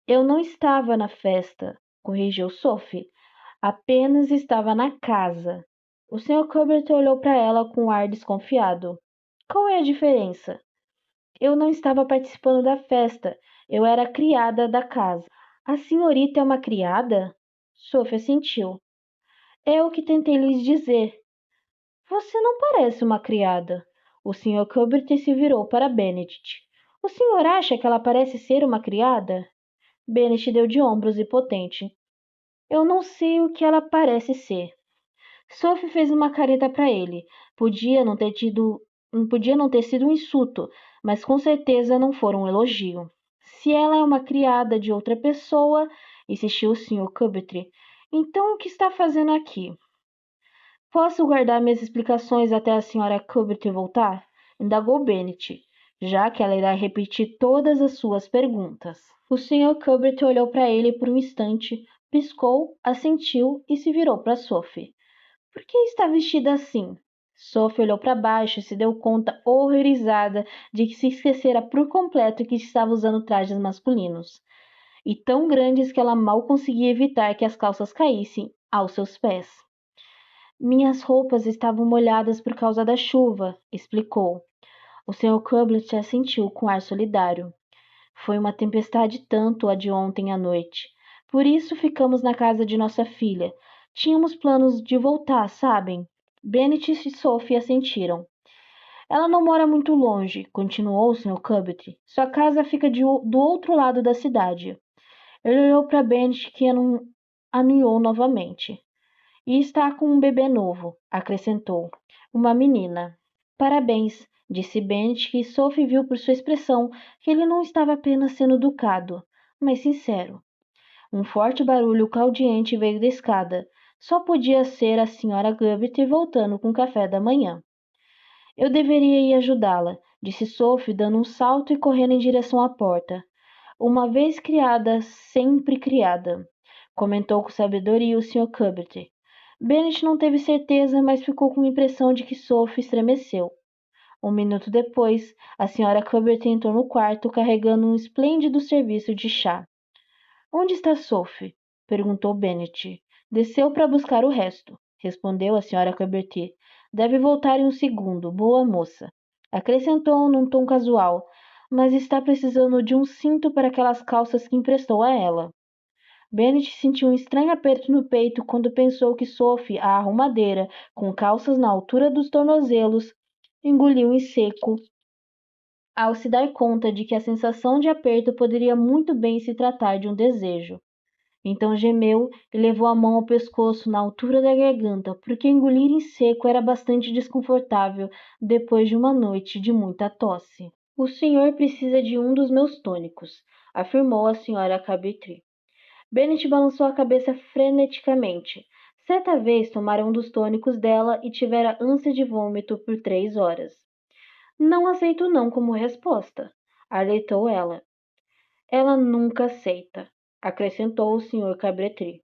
Eu não estava na festa, corrigiu Sophie. Apenas estava na casa. O Sr. Coblet olhou para ela com um ar desconfiado. Qual é a diferença? Eu não estava participando da festa. Eu era a criada da casa. A senhorita é uma criada? Sophie assentiu. É o que tentei lhes dizer. Você não parece uma criada. O Sr. Coblet se virou para Benedict. O senhor acha que ela parece ser uma criada? Bennet deu de ombros impotente. Eu não sei o que ela parece ser. Sophie fez uma careta para ele. Podia não ter sido um insulto, mas com certeza não foi um elogio. Se ela é uma criada de outra pessoa, insistiu o Sr. Coventry, então o que está fazendo aqui? Posso guardar minhas explicações até a Sra. Coventry voltar? Indagou Bennet, já que ela irá repetir todas as suas perguntas. O Sr. Coventry olhou para ele por um instante, piscou, assentiu e se virou para Sophie. Por que está vestida assim? Sophie olhou para baixo e se deu conta, horrorizada, de que se esquecera por completo que estava usando trajes masculinos, e tão grandes que ela mal conseguia evitar que as calças caíssem aos seus pés. Minhas roupas estavam molhadas por causa da chuva, explicou. O Sr. Coblet assentiu com ar solidário. Foi uma tempestade tanto a de ontem à noite. Por isso ficamos na casa de nossa filha. Tínhamos planos de voltar, sabem? Bennet e Sophie assentiram. Ela não mora muito longe, continuou o Sr. Coblet. Sua casa fica do outro lado da cidade. Ele olhou para Bennet, que anuiou novamente. E está com um bebê novo, acrescentou. Uma menina. Parabéns, disse Bennet, que Sophie viu por sua expressão que ele não estava apenas sendo educado, mas sincero. Um forte barulho caldeante veio da escada. Só podia ser a Sra. Gubbet voltando com o café da manhã. Eu deveria ir ajudá-la, disse Sophie, dando um salto e correndo em direção à porta. Uma vez criada, sempre criada, comentou com sabedoria o Sr. Cubbert. Bennet não teve certeza, mas ficou com a impressão de que Sophie estremeceu. Um minuto depois, a Sra. Cubbert entrou no quarto carregando um esplêndido serviço de chá. Onde está Sophie? Perguntou Bennet. Desceu para buscar o resto, respondeu a Sra. Cubbert. Deve voltar em um segundo, boa moça. Acrescentou num tom casual, mas está precisando de um cinto para aquelas calças que emprestou a ela. Bennet sentiu um estranho aperto no peito quando pensou que Sophie, a arrumadeira, com calças na altura dos tornozelos, engoliu em seco ao se dar conta de que a sensação de aperto poderia muito bem se tratar de um desejo. Então gemeu e levou a mão ao pescoço na altura da garganta, porque engolir em seco era bastante desconfortável depois de uma noite de muita tosse. O senhor precisa de um dos meus tônicos, afirmou a Sra. Cabetri. Bennet balançou a cabeça freneticamente. Certa vez tomara um dos tônicos dela e tivera ânsia de vômito por 3 horas. Não aceito não como resposta, alertou ela. Ela nunca aceita, acrescentou o Sr. Cabretri.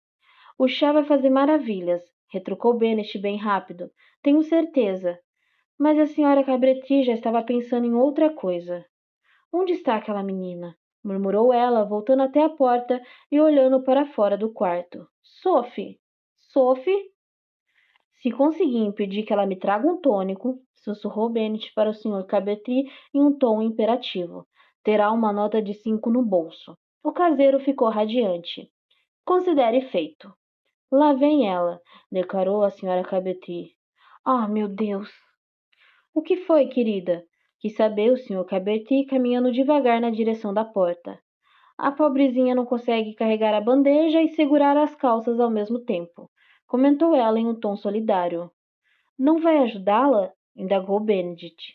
O chá vai fazer maravilhas, retrucou Bennet bem rápido. Tenho certeza. Mas a senhora Cabretti já estava pensando em outra coisa. Onde está aquela menina? Murmurou ela, voltando até a porta e olhando para fora do quarto. Sophie! Sophie? Se conseguir impedir que ela me traga um tônico, sussurrou Bennet para o Sr. Cabretti em um tom imperativo. Terá uma nota de 5 no bolso. O caseiro ficou radiante. Considere feito. Lá vem ela, declarou a Sra. Cabretti. Ah, meu Deus! O que foi, querida? Quis saber o Sr. Cabretti caminhando devagar na direção da porta. A pobrezinha não consegue carregar a bandeja e segurar as calças ao mesmo tempo, comentou ela em um tom solidário. Não vai ajudá-la? Indagou Benedict.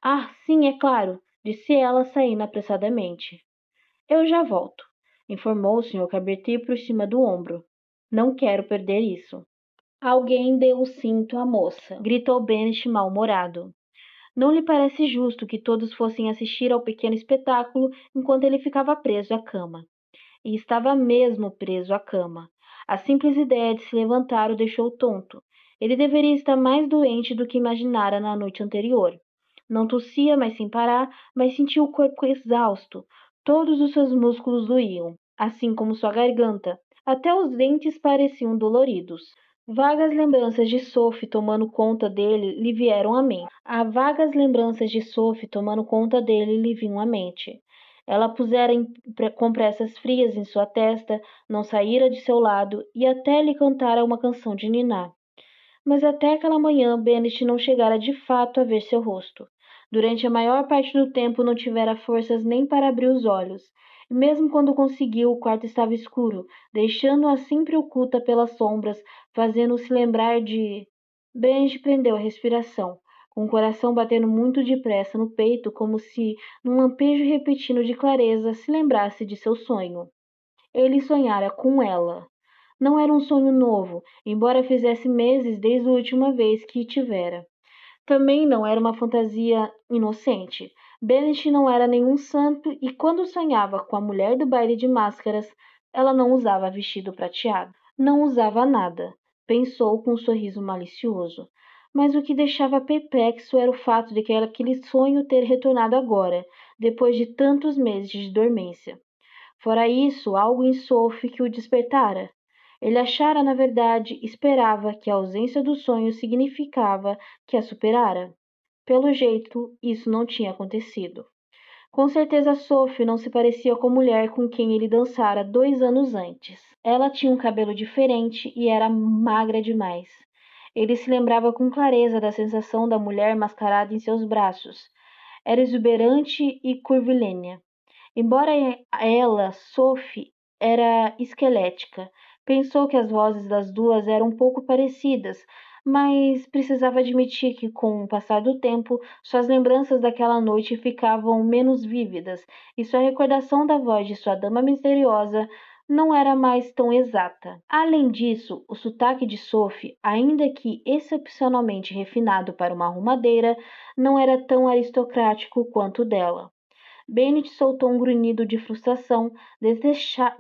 Ah, sim, é claro, disse ela saindo apressadamente. Eu já volto, informou o Sr. Cabretti por cima do ombro. Não quero perder isso. Alguém deu o cinto à moça, gritou Bennet mal-humorado. Não lhe parece justo que todos fossem assistir ao pequeno espetáculo enquanto ele ficava preso à cama. E estava mesmo preso à cama. A simples ideia de se levantar o deixou tonto. Ele deveria estar mais doente do que imaginara na noite anterior. Não tossia mais sem parar, mas sentia o corpo exausto. Todos os seus músculos doíam, assim como sua garganta. Até os dentes pareciam doloridos. Vagas lembranças de Sophie tomando conta dele lhe vieram à mente. Vagas lembranças de Sophie tomando conta dele lhe vinham à mente. Ela pusera compressas frias em sua testa, não saíra de seu lado e até lhe cantara uma canção de ninar. Mas até aquela manhã Bennet não chegara de fato a ver seu rosto. Durante a maior parte do tempo não tivera forças nem para abrir os olhos. E mesmo quando conseguiu, o quarto estava escuro, deixando-a sempre oculta pelas sombras, fazendo-se lembrar de... Bennet prendeu a respiração, com o coração batendo muito depressa no peito, como se, num lampejo repentino de clareza, se lembrasse de seu sonho. Ele sonhara com ela. Não era um sonho novo, embora fizesse meses desde a última vez que o tivera. Também não era uma fantasia inocente. Bennet não era nenhum santo e quando sonhava com a mulher do baile de máscaras, ela não usava vestido prateado. Não usava nada, pensou com um sorriso malicioso. Mas o que deixava perplexo era o fato de que aquele sonho ter retornado agora, depois de tantos meses de dormência. Fora isso, algo em Sophie que o despertara. Ele achara, na verdade, esperava que a ausência do sonho significava que a superara. Pelo jeito, isso não tinha acontecido. Com certeza Sophie não se parecia com a mulher com quem ele dançara 2 anos antes. Ela tinha um cabelo diferente e era magra demais. Ele se lembrava com clareza da sensação da mulher mascarada em seus braços. Era exuberante e curvilínea. Embora ela, Sophie, era esquelética, pensou que as vozes das duas eram um pouco parecidas, mas precisava admitir que, com o passar do tempo, suas lembranças daquela noite ficavam menos vívidas e sua recordação da voz de sua dama misteriosa não era mais tão exata. Além disso, o sotaque de Sophie, ainda que excepcionalmente refinado para uma arrumadeira, não era tão aristocrático quanto o dela. Bennet soltou um grunhido de frustração.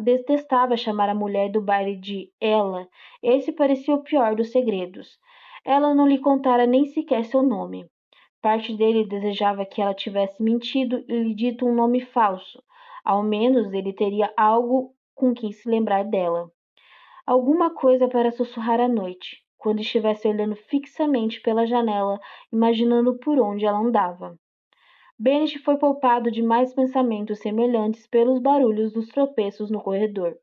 Detestava chamar a mulher do baile de ela. Esse parecia o pior dos segredos. Ela não lhe contara nem sequer seu nome. Parte dele desejava que ela tivesse mentido e lhe dito um nome falso. Ao menos ele teria algo com quem se lembrar dela. Alguma coisa para sussurrar à noite, quando estivesse olhando fixamente pela janela, imaginando por onde ela andava. Bennet foi poupado de mais pensamentos semelhantes pelos barulhos dos tropeços no corredor.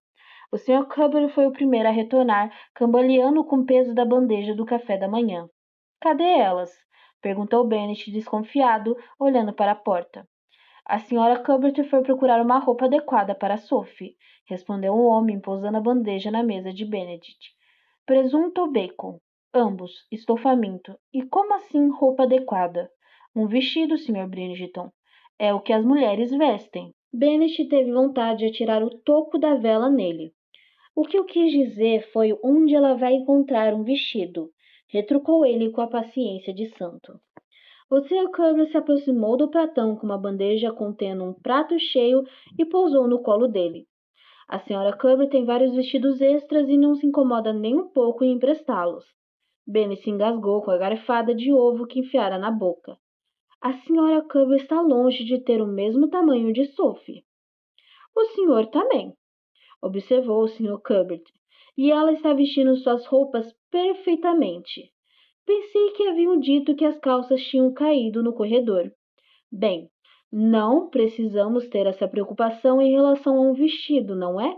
O Sr. Cubber foi o primeiro a retornar, cambaleando com o peso da bandeja do café da manhã. Cadê elas? Perguntou Bennet, desconfiado, olhando para a porta. A Sra. Cuthbert foi procurar uma roupa adequada para Sophie, respondeu o homem, pousando a bandeja na mesa de Benedict. Presunto ou bacon? Ambos. Estou faminto. E como assim roupa adequada? Um vestido, Sr. Bridgeton. É o que as mulheres vestem. Bennet teve vontade de atirar o toco da vela nele. O que eu quis dizer foi onde ela vai encontrar um vestido, retrucou ele com a paciência de santo. O Sr. Curly se aproximou do pratão com uma bandeja contendo um prato cheio e pousou no colo dele. A senhora Cumber tem vários vestidos extras e não se incomoda nem um pouco em emprestá-los. Benny se engasgou com a garfada de ovo que enfiara na boca. A senhora Cumber está longe de ter o mesmo tamanho de Sophie. O senhor também, observou o Sr. Cuthbert, e ela está vestindo suas roupas perfeitamente. Pensei que haviam dito que as calças tinham caído no corredor. Bem, não precisamos ter essa preocupação em relação a um vestido, não é?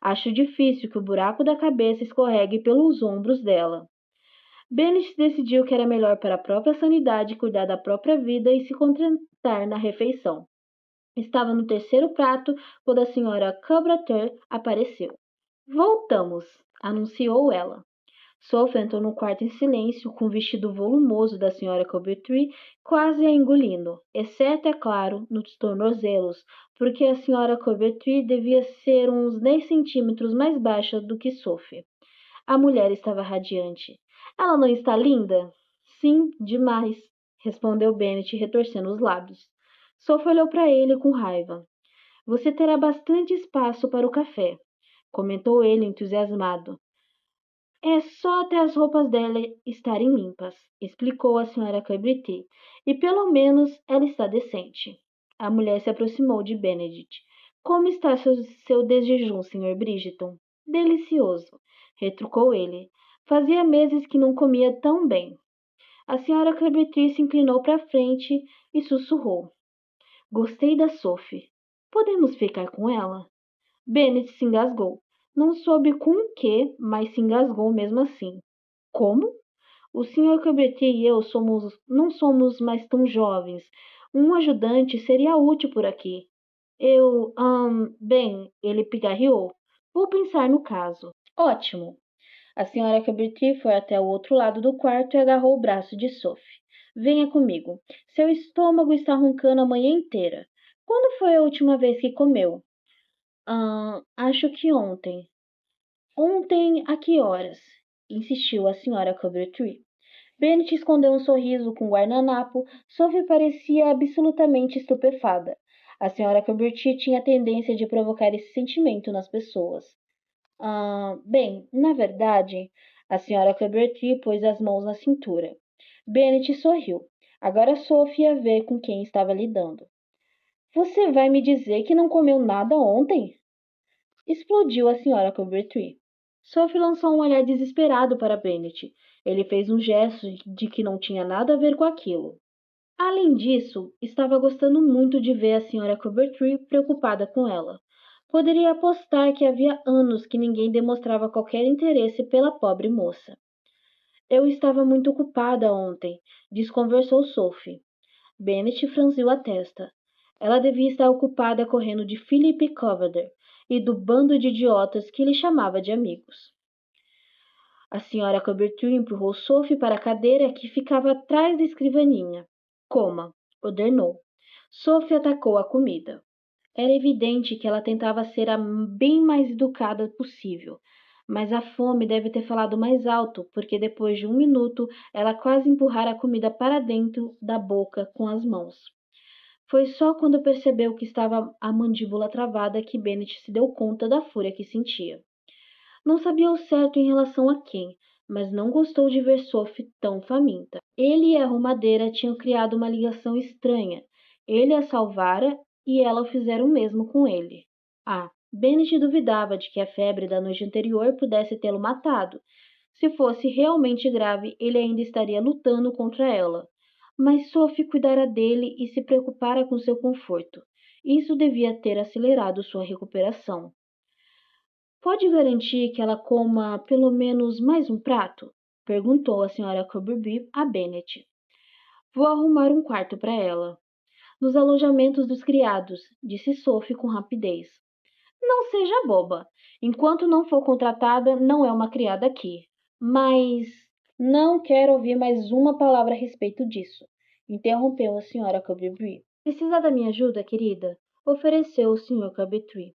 Acho difícil que o buraco da cabeça escorregue pelos ombros dela. Bennett decidiu que era melhor para a própria sanidade cuidar da própria vida e se concentrar na refeição. Estava no terceiro prato quando a senhora Cabrater apareceu. Voltamos, anunciou ela. Sophie entrou no quarto em silêncio, com o vestido volumoso da senhora Covertree quase a engolindo, exceto, é claro, nos tornozelos, porque a senhora Covertree devia ser uns 10 centímetros mais baixa do que Sophie. A mulher estava radiante. Ela não está linda? Sim, demais, respondeu Bennet, retorcendo os lábios. Sophie olhou para ele com raiva. Você terá bastante espaço para o café, comentou ele entusiasmado. É só até as roupas dela estarem limpas, explicou a senhora Cabrité, e pelo menos ela está decente. A mulher se aproximou de Benedict. Como está seu desjejum, Sr. Bridgeton? Delicioso, retrucou ele. Fazia meses que não comia tão bem. A senhora Cabrité se inclinou para frente e sussurrou. Gostei da Sophie. Podemos ficar com ela? Bennet se engasgou. Não soube com o quê, mas se engasgou mesmo assim. Como? O Sr. Cabrete e eu não somos mais tão jovens. Um ajudante seria útil por aqui. Bem, ele pigarreou. Vou pensar no caso. Ótimo. A senhora Cabrete foi até o outro lado do quarto e agarrou o braço de Sophie. Venha comigo. Seu estômago está roncando a manhã inteira. Quando foi a última vez que comeu? Acho que ontem. Ontem a que horas? Insistiu a senhora Covertree. Bennet escondeu um sorriso com guardanapo. Sophie parecia absolutamente estupefada. A senhora Covertree tinha a tendência de provocar esse sentimento nas pessoas. Bem, na verdade, a senhora Covertree pôs as mãos na cintura. Bennet sorriu. Agora Sophie ia ver com quem estava lidando. Você vai me dizer que não comeu nada ontem? Explodiu a senhora Covertree. Sophie lançou um olhar desesperado para Bennet. Ele fez um gesto de que não tinha nada a ver com aquilo. Além disso, estava gostando muito de ver a senhora Covertree preocupada com ela. Poderia apostar que havia anos que ninguém demonstrava qualquer interesse pela pobre moça. Eu estava muito ocupada ontem, desconversou Sophie. Bennet franziu a testa. Ela devia estar ocupada correndo de Philip Coverdale e do bando de idiotas que ele chamava de amigos. A senhora Covertree empurrou Sophie para a cadeira que ficava atrás da escrivaninha. Coma, ordenou. Sophie atacou a comida. Era evidente que ela tentava ser a bem mais educada possível, mas a fome deve ter falado mais alto, porque depois de 1 minuto ela quase empurrara a comida para dentro da boca com as mãos. Foi só quando percebeu que estava a mandíbula travada que Bennet se deu conta da fúria que sentia. Não sabia ao certo em relação a quem, mas não gostou de ver Sophie tão faminta. Ele e a arrumadeira tinham criado uma ligação estranha. Ele a salvara e ela o fizera o mesmo com ele. Bennet duvidava de que a febre da noite anterior pudesse tê-lo matado. Se fosse realmente grave, ele ainda estaria lutando contra ela. Mas Sophie cuidara dele e se preocupara com seu conforto. Isso devia ter acelerado sua recuperação. Pode garantir que ela coma pelo menos mais um prato? Perguntou a senhora Coverby a Bennet. Vou arrumar um quarto para ela. Nos alojamentos dos criados, disse Sophie com rapidez. Não seja boba. Enquanto não for contratada, não é uma criada aqui. Mas não quero ouvir mais uma palavra a respeito disso, interrompeu a senhora Coverby. Precisa da minha ajuda, querida? Ofereceu o Sr. Coverby.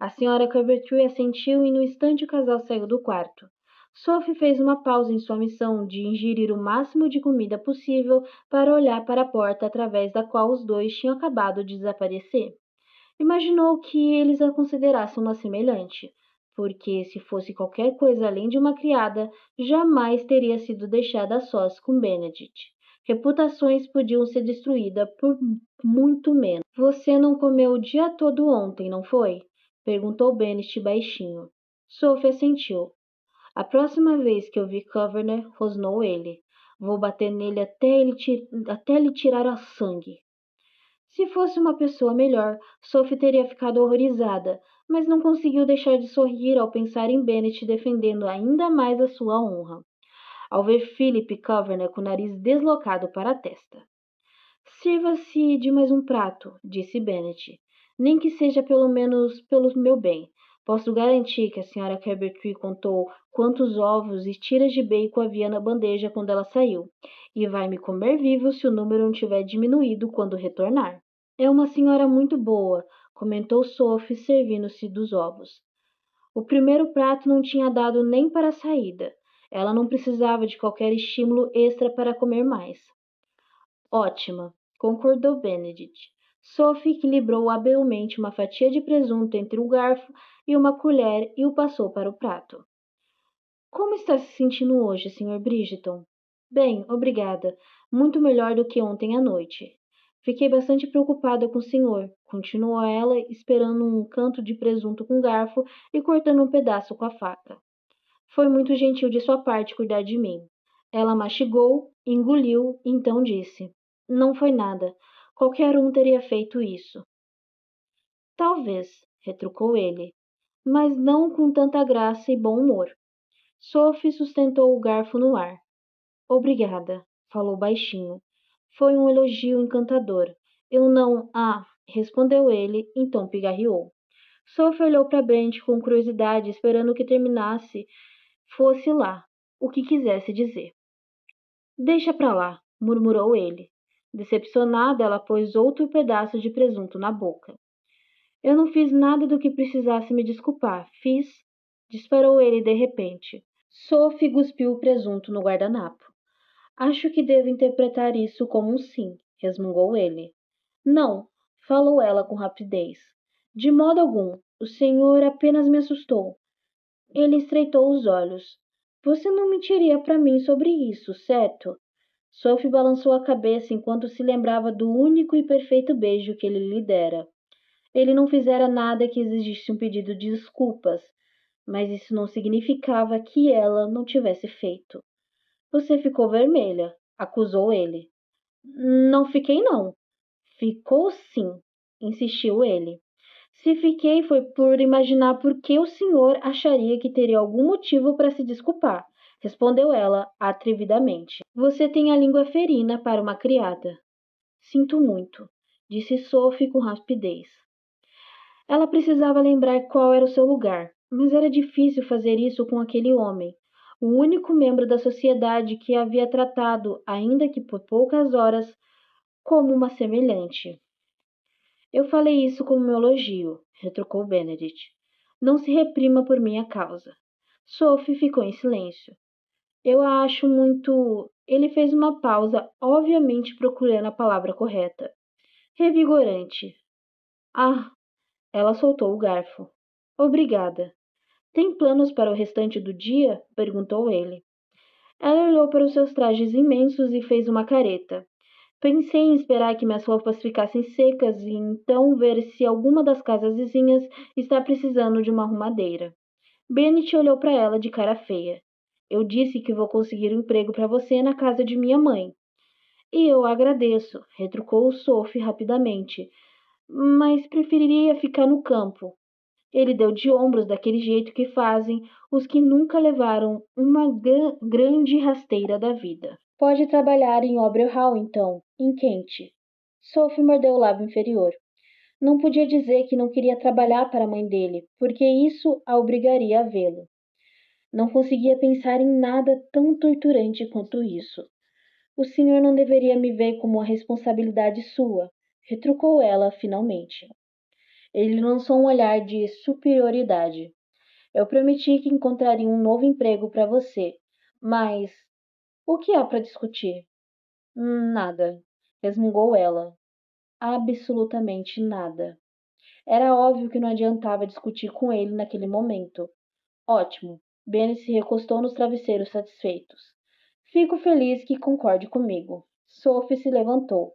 A senhora Covertree assentiu e no instante o casal saiu do quarto. Sophie fez uma pausa em sua missão de ingerir o máximo de comida possível para olhar para a porta através da qual os dois tinham acabado de desaparecer. Imaginou que eles a considerassem uma semelhante, porque se fosse qualquer coisa além de uma criada, jamais teria sido deixada a sós com Benedict. Reputações podiam ser destruídas por muito menos. Você não comeu o dia todo ontem, não foi? Perguntou Benedict baixinho. Sophie assentiu. A próxima vez que eu vi Coverner, rosnou ele. Vou bater nele até ele tirar o sangue. Se fosse uma pessoa melhor, Sophie teria ficado horrorizada, mas não conseguiu deixar de sorrir ao pensar em Bennet defendendo ainda mais a sua honra, ao ver Philip Coverner com o nariz deslocado para a testa. Sirva-se de mais um prato, disse Bennet. Nem que seja pelo menos pelo meu bem. Posso garantir que a senhora Cabbertree contou quantos ovos e tiras de bacon havia na bandeja quando ela saiu, e vai me comer vivo se o número não tiver diminuído quando retornar. É uma senhora muito boa, comentou Sophie, servindo-se dos ovos. O primeiro prato não tinha dado nem para a saída. Ela não precisava de qualquer estímulo extra para comer mais. Ótima, concordou Benedict. Sophie equilibrou habilmente uma fatia de presunto entre um garfo e uma colher e o passou para o prato. Como está se sentindo hoje, Sr. Bridgeton? Bem, obrigada. Muito melhor do que ontem à noite. Fiquei bastante preocupada com o senhor, continuou ela, esperando um canto de presunto com garfo e cortando um pedaço com a faca. Foi muito gentil de sua parte cuidar de mim. Ela mastigou, engoliu, então disse: Não foi nada. Qualquer um teria feito isso. Talvez, retrucou ele, mas não com tanta graça e bom humor. Sophie sustentou o garfo no ar. Obrigada, falou baixinho. Foi um elogio encantador. Eu não. Ah, respondeu ele, então pigarreou. Sophie olhou para Brent com curiosidade, esperando que terminasse, fosse lá, o que quisesse dizer. Deixa pra lá, murmurou ele. Decepcionada, ela pôs outro pedaço de presunto na boca. Eu não fiz nada do que precisasse me desculpar. Fiz, disparou ele de repente. Sophie cuspiu o presunto no guardanapo. Acho que devo interpretar isso como um sim, resmungou ele. Não, falou ela com rapidez. De modo algum. O senhor apenas me assustou. Ele estreitou os olhos. Você não mentiria para mim sobre isso, certo? Sophie balançou a cabeça enquanto se lembrava do único e perfeito beijo que ele lhe dera. Ele não fizera nada que exigisse um pedido de desculpas, mas isso não significava que ela não tivesse feito. Você ficou vermelha, acusou ele. Não fiquei, não. Ficou sim, insistiu ele. Se fiquei foi por imaginar por que o senhor acharia que teria algum motivo para se desculpar, respondeu ela atrevidamente. Você tem a língua ferina para uma criada. Sinto muito, disse Sophie com rapidez. Ela precisava lembrar qual era o seu lugar, mas era difícil fazer isso com aquele homem, o único membro da sociedade que a havia tratado, ainda que por poucas horas, como uma semelhante. Eu falei isso como meu elogio, retrucou Benedict. Não se reprima por minha causa. Sophie ficou em silêncio. Eu a acho muito. Ele fez uma pausa, obviamente procurando a palavra correta. Revigorante. Ah, ela soltou o garfo. Obrigada. Tem planos para o restante do dia? Perguntou ele. Ela olhou para os seus trajes imensos e fez uma careta. Pensei em esperar que minhas roupas ficassem secas e então ver se alguma das casas vizinhas está precisando de uma arrumadeira. Bennett olhou para ela de cara feia. Eu disse que vou conseguir um emprego para você na casa de minha mãe. E eu agradeço, retrucou Sophie rapidamente, mas preferiria ficar no campo. Ele deu de ombros daquele jeito que fazem os que nunca levaram uma grande rasteira da vida. Pode trabalhar em Ober Hall, então, em Kent. Sophie mordeu o lábio inferior. Não podia dizer que não queria trabalhar para a mãe dele, porque isso a obrigaria a vê-lo. Não conseguia pensar em nada tão torturante quanto isso. O senhor não deveria me ver como uma responsabilidade sua, retrucou ela finalmente. Ele lançou um olhar de superioridade. Eu prometi que encontraria um novo emprego para você, mas o que há para discutir? Nada, resmungou ela. Absolutamente nada. Era óbvio que não adiantava discutir com ele naquele momento. Ótimo. Benny se recostou nos travesseiros satisfeitos. Fico feliz que concorde comigo. Sophie se levantou.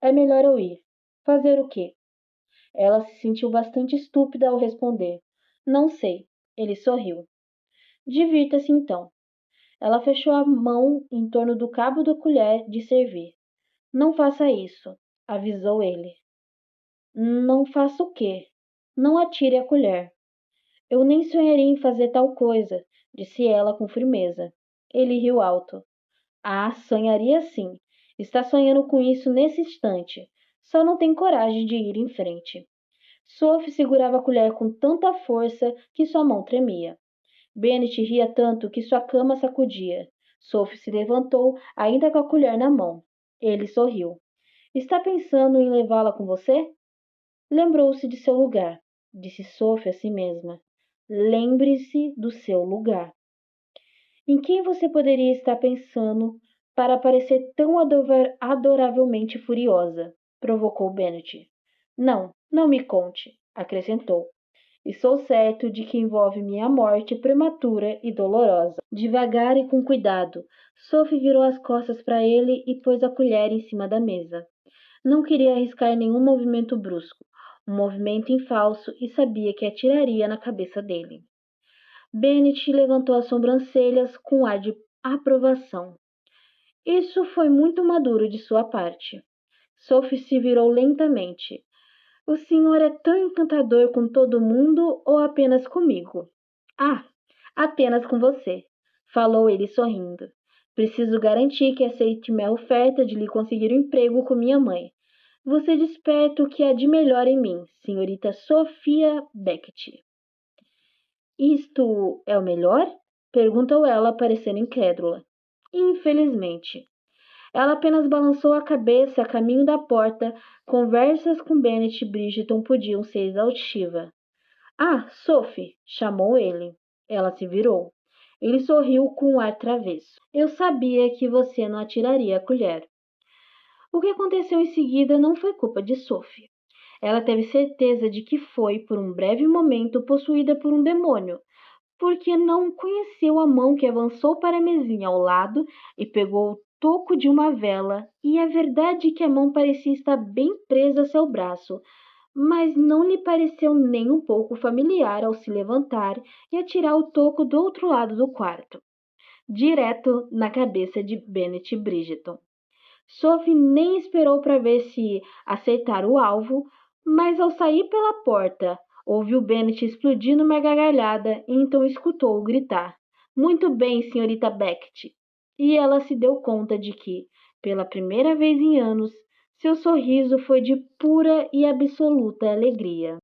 É melhor eu ir. Fazer o quê? Ela se sentiu bastante estúpida ao responder. Não sei. Ele sorriu. Divirta-se então. Ela fechou a mão em torno do cabo da colher de servir. Não faça isso, avisou ele. Não faça o quê? Não atire a colher. Eu nem sonharia em fazer tal coisa, disse ela com firmeza. Ele riu alto. Ah, sonharia sim. Está sonhando com isso nesse instante. Só não tem coragem de ir em frente. Sophie segurava a colher com tanta força que sua mão tremia. Bennet ria tanto que sua cama sacudia. Sophie se levantou, ainda com a colher na mão. Ele sorriu. Está pensando em levá-la com você? Lembrou-se de seu lugar, disse Sophie a si mesma. Lembre-se do seu lugar. Em quem você poderia estar pensando para parecer tão adoravelmente furiosa? Provocou Bennet. Não, não me conte, acrescentou. Estou certo de que envolve minha morte prematura e dolorosa. Devagar e com cuidado, Sophie virou as costas para ele e pôs a colher em cima da mesa. Não queria arriscar nenhum movimento brusco, um movimento em falso, e sabia que atiraria na cabeça dele. Bennet levantou as sobrancelhas com ar de aprovação. Isso foi muito maduro de sua parte. Sophie se virou lentamente. O senhor é tão encantador com todo mundo ou apenas comigo? Ah, apenas com você, falou ele sorrindo. Preciso garantir que aceite minha oferta de lhe conseguir um emprego com minha mãe. Você desperta o que há de melhor em mim, senhorita Sophia Beckett. Isto é o melhor? Perguntou ela, parecendo incrédula. Infelizmente. Ela apenas balançou a cabeça a caminho da porta. Conversas com Bennet e Bridgeton podiam ser exaustivas. Ah, Sophie! Chamou ele. Ela se virou. Ele sorriu com um ar travesso. Eu sabia que você não atiraria a colher. O que aconteceu em seguida não foi culpa de Sophie. Ela teve certeza de que foi, por um breve momento, possuída por um demônio, porque não conheceu a mão que avançou para a mesinha ao lado e pegou o toco de uma vela, e é verdade que a mão parecia estar bem presa a seu braço, mas não lhe pareceu nem um pouco familiar ao se levantar e atirar o toco do outro lado do quarto, direto na cabeça de Bennet Bridgeton. Sophie nem esperou para ver se acertar o alvo, mas ao sair pela porta, ouviu Bennet explodir numa gargalhada e então escutou-o gritar: Muito bem, senhorita Beckett! E ela se deu conta de que, pela primeira vez em anos, seu sorriso foi de pura e absoluta alegria.